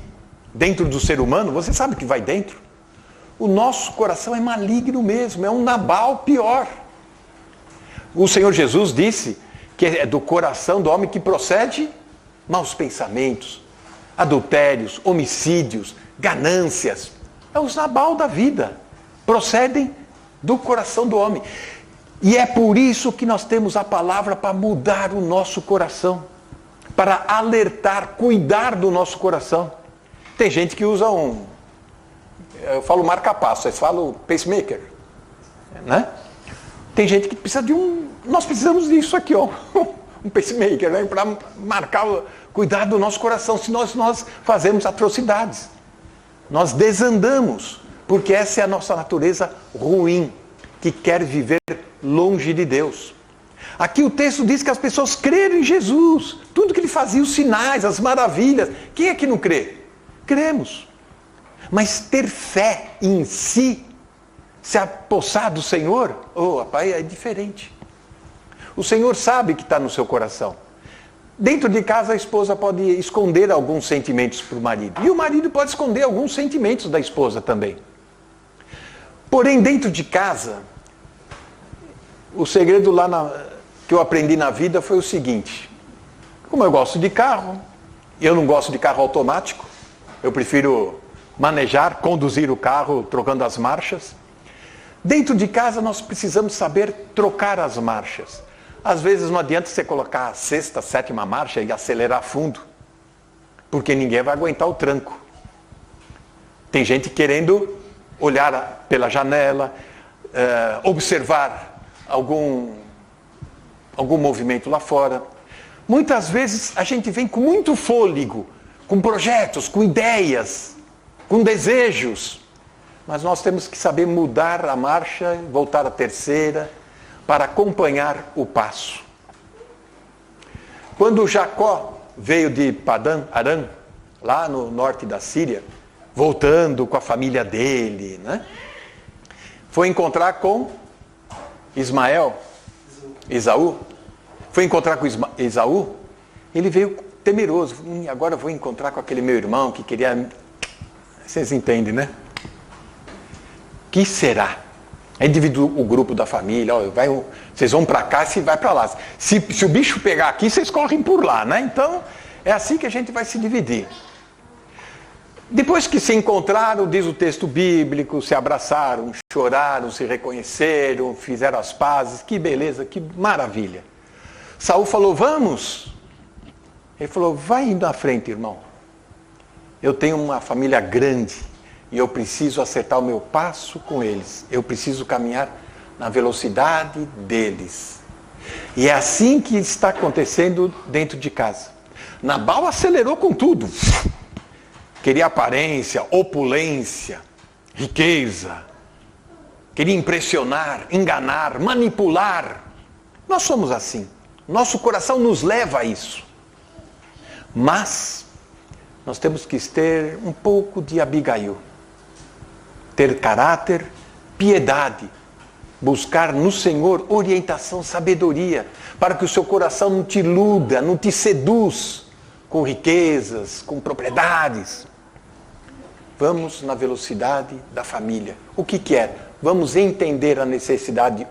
Dentro do ser humano? Você sabe o que vai dentro? O nosso coração é maligno mesmo, é um Nabal pior. O Senhor Jesus disse que é do coração do homem que procede maus pensamentos, adultérios, homicídios, ganâncias. É os Nabal da vida. Procedem do coração do homem. E é por isso que nós temos a palavra para mudar o nosso coração. Para alertar, cuidar do nosso coração. Tem gente que usa eu falo marca-passo, vocês falam pacemaker, né? Tem gente que precisa de nós precisamos disso aqui, ó, um pacemaker, né? Para marcar, cuidar do nosso coração, senão nós fazemos atrocidades. Nós desandamos, porque essa é a nossa natureza ruim, que quer viver longe de Deus. Aqui o texto diz que as pessoas creram em Jesus, tudo que ele fazia, os sinais, as maravilhas. Quem é que não crê? Cremos. Mas ter fé em si, se apossar do Senhor, rapaz, é diferente. O Senhor sabe que está no seu coração. Dentro de casa a esposa pode esconder alguns sentimentos para o marido. E o marido pode esconder alguns sentimentos da esposa também. Porém, dentro de casa, o segredo que eu aprendi na vida foi o seguinte. Como eu gosto de carro, eu não gosto de carro automático, eu prefiro manejar, conduzir o carro, trocando as marchas. Dentro de casa nós precisamos saber trocar as marchas. Às vezes não adianta você colocar a sexta, sétima marcha e acelerar fundo, porque ninguém vai aguentar o tranco. Tem gente querendo olhar pela janela. observar algum movimento lá fora. Muitas vezes a gente vem com muito fôlego, com projetos, com ideias, com desejos. Mas nós temos que saber mudar a marcha, voltar à terceira, para acompanhar o passo. Quando Jacó veio de Padã Arã, lá no norte da Síria, voltando com a família dele, né? Foi encontrar com Esaú. Foi encontrar com Esaú, ele veio temeroso. Agora eu vou encontrar com aquele meu irmão que queria... Vocês entendem, né? Que será? Aí dividiu o grupo da família, vocês vão para cá, se vai para lá. Se o bicho pegar aqui, vocês correm por lá, né? Então, é assim que a gente vai se dividir. Depois que se encontraram, diz o texto bíblico, se abraçaram, choraram, se reconheceram, fizeram as pazes, que beleza, que maravilha. Saul falou, vamos. Ele falou, vai indo à frente, irmão. Eu tenho uma família grande e eu preciso acertar o meu passo com eles. Eu preciso caminhar na velocidade deles. E é assim que está acontecendo dentro de casa. Nabal acelerou com tudo. Queria aparência, opulência, riqueza. Queria impressionar, enganar, manipular. Nós somos assim. Nosso coração nos leva a isso. Mas nós temos que ter um pouco de Abigail. Ter caráter, piedade. Buscar no Senhor orientação, sabedoria. Para que o seu coração não te iluda, não te seduz com riquezas, com propriedades. Vamos na velocidade da família. O que quer? Vamos entender a necessidade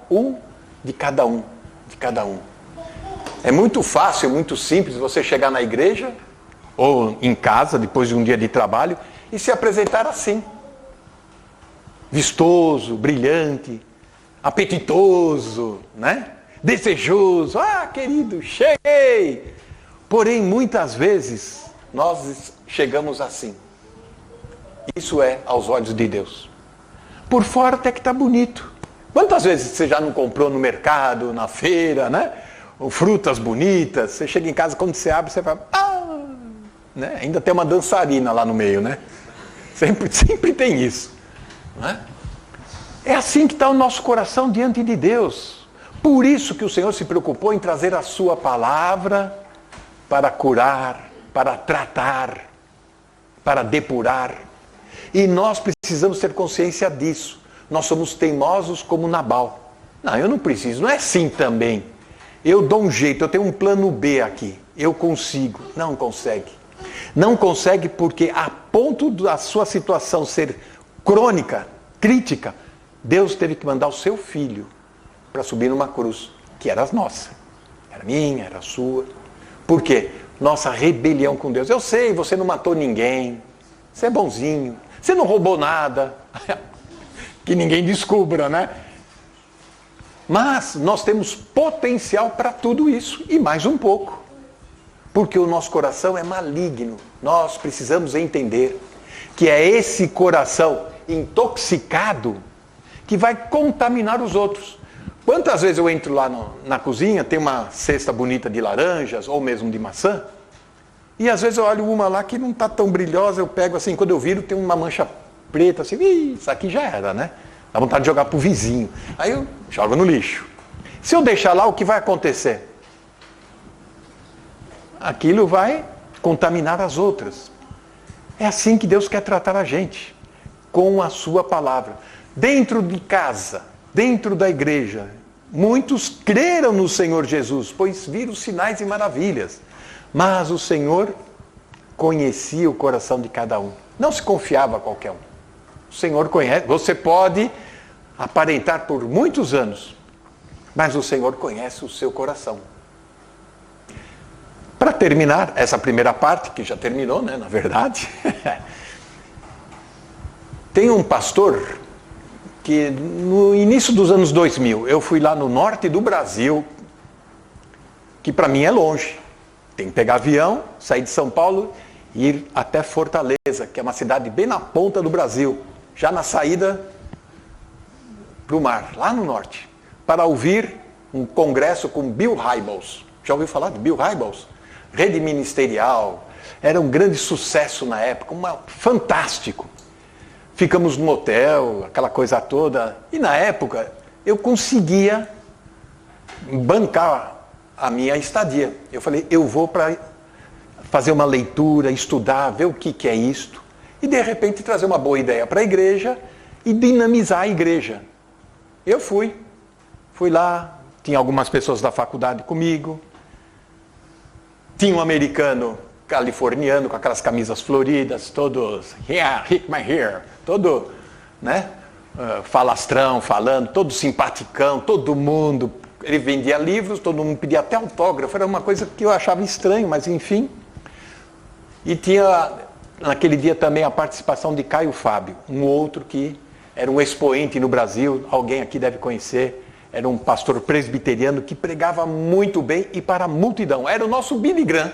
de cada um. É muito fácil, é muito simples você chegar na igreja ou em casa, depois de um dia de trabalho, e se apresentar assim. Vistoso, brilhante, apetitoso, né? Desejoso. Ah, querido, cheguei! Porém, muitas vezes, nós chegamos assim. Isso é aos olhos de Deus. Por fora até que está bonito. Quantas vezes você já não comprou no mercado, na feira, né? Ou frutas bonitas, você chega em casa, quando você abre, você fala, né? Ainda tem uma dançarina lá no meio, né? Sempre tem isso. Né? É assim que está o nosso coração diante de Deus. Por isso que o Senhor se preocupou em trazer a sua palavra para curar, para tratar, para depurar. E nós precisamos ter consciência disso. Nós somos teimosos como Nabal. Não, eu não preciso, não é assim também. Eu dou um jeito, eu tenho um plano B aqui. Eu consigo. Não consegue. Não consegue porque, a ponto da sua situação ser crônica, crítica, Deus teve que mandar o seu filho para subir numa cruz, que era a nossa. Era minha, era a sua. Por quê? Nossa rebelião com Deus. Eu sei, você não matou ninguém. Você é bonzinho. Você não roubou nada. Que ninguém descubra, né? Mas nós temos potencial para tudo isso e mais um pouco. Porque o nosso coração é maligno. Nós precisamos entender que é esse coração intoxicado que vai contaminar os outros. Quantas vezes eu entro lá na cozinha, tem uma cesta bonita de laranjas ou mesmo de maçã, e às vezes eu olho uma lá que não está tão brilhosa, eu pego assim, quando eu viro tem uma mancha preta assim, isso aqui já era, né? Dá vontade de jogar pro vizinho. Aí eu jogo no lixo. Se eu deixar lá, o que vai acontecer? Aquilo vai contaminar as outras. É assim que Deus quer tratar a gente, com a sua palavra. Dentro de casa, dentro da igreja, muitos creram no Senhor Jesus, pois viram sinais e maravilhas. Mas o Senhor conhecia o coração de cada um. Não se confiava a qualquer um. O Senhor conhece. Você pode aparentar por muitos anos, mas o Senhor conhece o seu coração. Para terminar essa primeira parte, que já terminou, né, na verdade, tem um pastor que no início dos anos 2000, eu fui lá no norte do Brasil, que para mim é longe. Tem que pegar avião, sair de São Paulo e ir até Fortaleza, que é uma cidade bem na ponta do Brasil, já na saída para o mar, lá no norte, para ouvir um congresso com Bill Hybels. Já ouviu falar de Bill Hybels? Rede ministerial, era um grande sucesso na época, fantástico. Ficamos no hotel, aquela coisa toda, e na época eu conseguia bancar a minha estadia. Eu falei, eu vou para fazer uma leitura, estudar, ver o que é isto, e de repente trazer uma boa ideia para a igreja e dinamizar a igreja. Eu fui lá, tinha algumas pessoas da faculdade comigo, tinha um americano californiano com aquelas camisas floridas, todos, yeah, hit my hair, todo, né, falastrão, falando, todo simpaticão, todo mundo, ele vendia livros, todo mundo pedia até autógrafo, era uma coisa que eu achava estranho, mas enfim. E tinha, naquele dia também, a participação de Caio Fábio, um outro que era um expoente no Brasil, alguém aqui deve conhecer, era um pastor presbiteriano que pregava muito bem e para a multidão. Era o nosso Billy Graham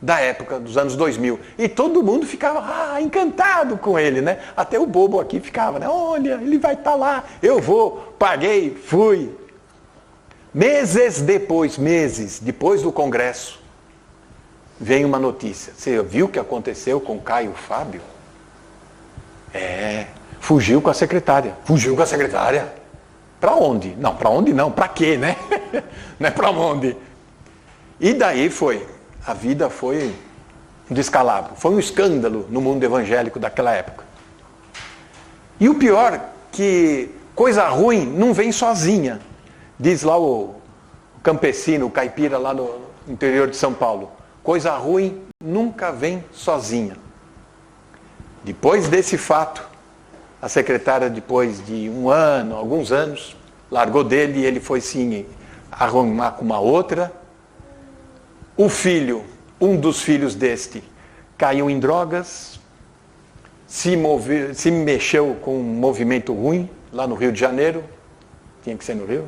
da época, dos anos 2000. E todo mundo ficava encantado com ele, né? Até o bobo aqui ficava, né? Olha, ele vai estar lá, eu vou, paguei, fui. Meses depois do congresso, vem uma notícia. Você viu o que aconteceu com Caio Fábio? Fugiu com a secretária. Fugiu com a secretária? Para onde? Não, para onde não, para quê, né? Não é para onde? E daí a vida foi um descalabro, foi um escândalo no mundo evangélico daquela época. E o pior, que coisa ruim não vem sozinha. Diz lá o campesino, o caipira lá no interior de São Paulo, coisa ruim nunca vem sozinha. Depois desse fato, a secretária, depois de um ano, alguns anos, largou dele e ele foi sim arrumar com uma outra. O filho, um dos filhos deste, caiu em drogas, se mexeu com um movimento ruim lá no Rio de Janeiro, tinha que ser no Rio,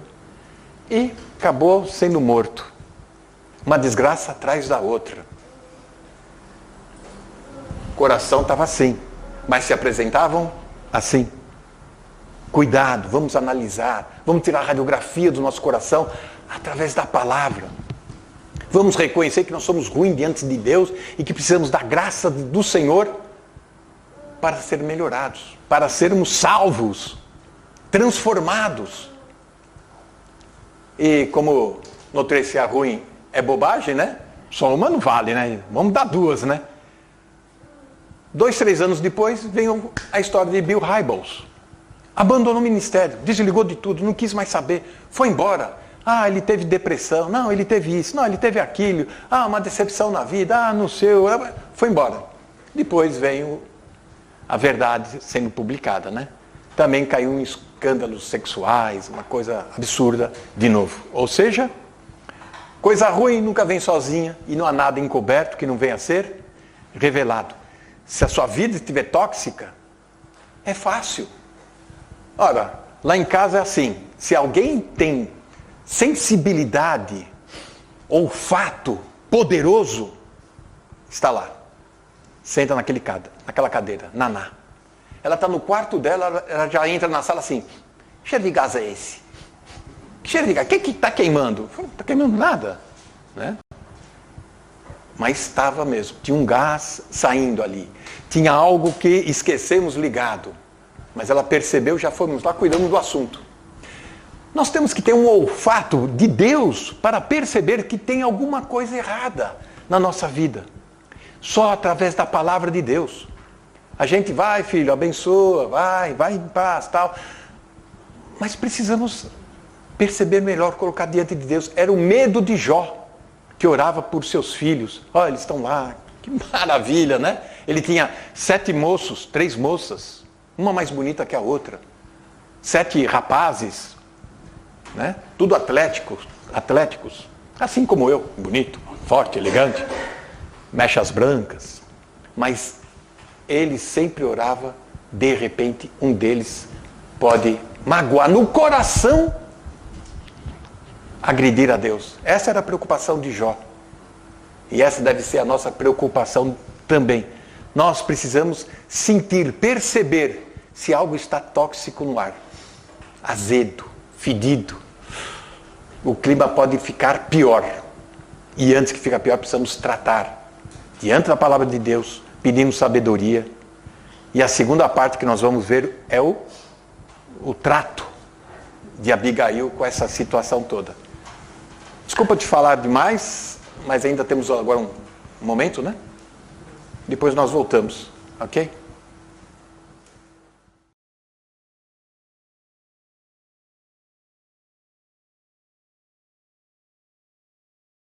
e acabou sendo morto. Uma desgraça atrás da outra. O coração estava assim, mas se apresentavam assim. Cuidado, vamos analisar, vamos tirar a radiografia do nosso coração através da palavra. Vamos reconhecer que nós somos ruins diante de Deus e que precisamos da graça do Senhor para ser melhorados, para sermos salvos, transformados. E como notícia ruim é bobagem, né? Só uma não vale, né? Vamos dar duas, né? 2, 3 anos depois, veio a história de Bill Hybels. Abandonou o ministério, desligou de tudo, não quis mais saber, foi embora. Ele teve depressão, não, ele teve isso, não, ele teve aquilo, uma decepção na vida, não sei, foi embora. Depois veio a verdade sendo publicada, né? Também caiu em escândalos sexuais, uma coisa absurda de novo. Ou seja, coisa ruim nunca vem sozinha e não há nada encoberto que não venha a ser revelado. Se a sua vida estiver tóxica, é fácil. Ora, lá em casa é assim, se alguém tem sensibilidade, olfato poderoso, está lá. Senta naquela cadeira, naná. Ela está no quarto dela, ela já entra na sala assim, que cheiro de gás é esse? Que cheiro de gás? O que está queimando? Não está queimando nada, né? Mas estava mesmo, tinha um gás saindo ali. Tinha algo que esquecemos ligado. Mas ela percebeu, já fomos lá, cuidamos do assunto. Nós temos que ter um olfato de Deus para perceber que tem alguma coisa errada na nossa vida. Só através da palavra de Deus. A gente vai, filho, abençoa, vai em paz, tal. Mas precisamos perceber melhor, colocar diante de Deus. Era o medo de Jó, que orava por seus filhos. Olha, eles estão lá, que maravilha, né? Ele tinha 7 moços, 3 moças, uma mais bonita que a outra. 7 rapazes, né? Tudo atléticos, assim como eu, bonito, forte, elegante, mechas brancas. Mas ele sempre orava, de repente um deles pode magoar no coração, agredir a Deus. Essa era a preocupação de Jó. E essa deve ser a nossa preocupação também. Nós precisamos sentir, perceber se algo está tóxico no ar. azedo, fedido. O clima pode ficar pior. E antes que fique pior, precisamos tratar. Diante da palavra de Deus, pedindo sabedoria. E a segunda parte que nós vamos ver é o trato de Abigail com essa situação toda. Desculpa te falar demais, mas ainda temos agora um momento, né? Depois nós voltamos, ok?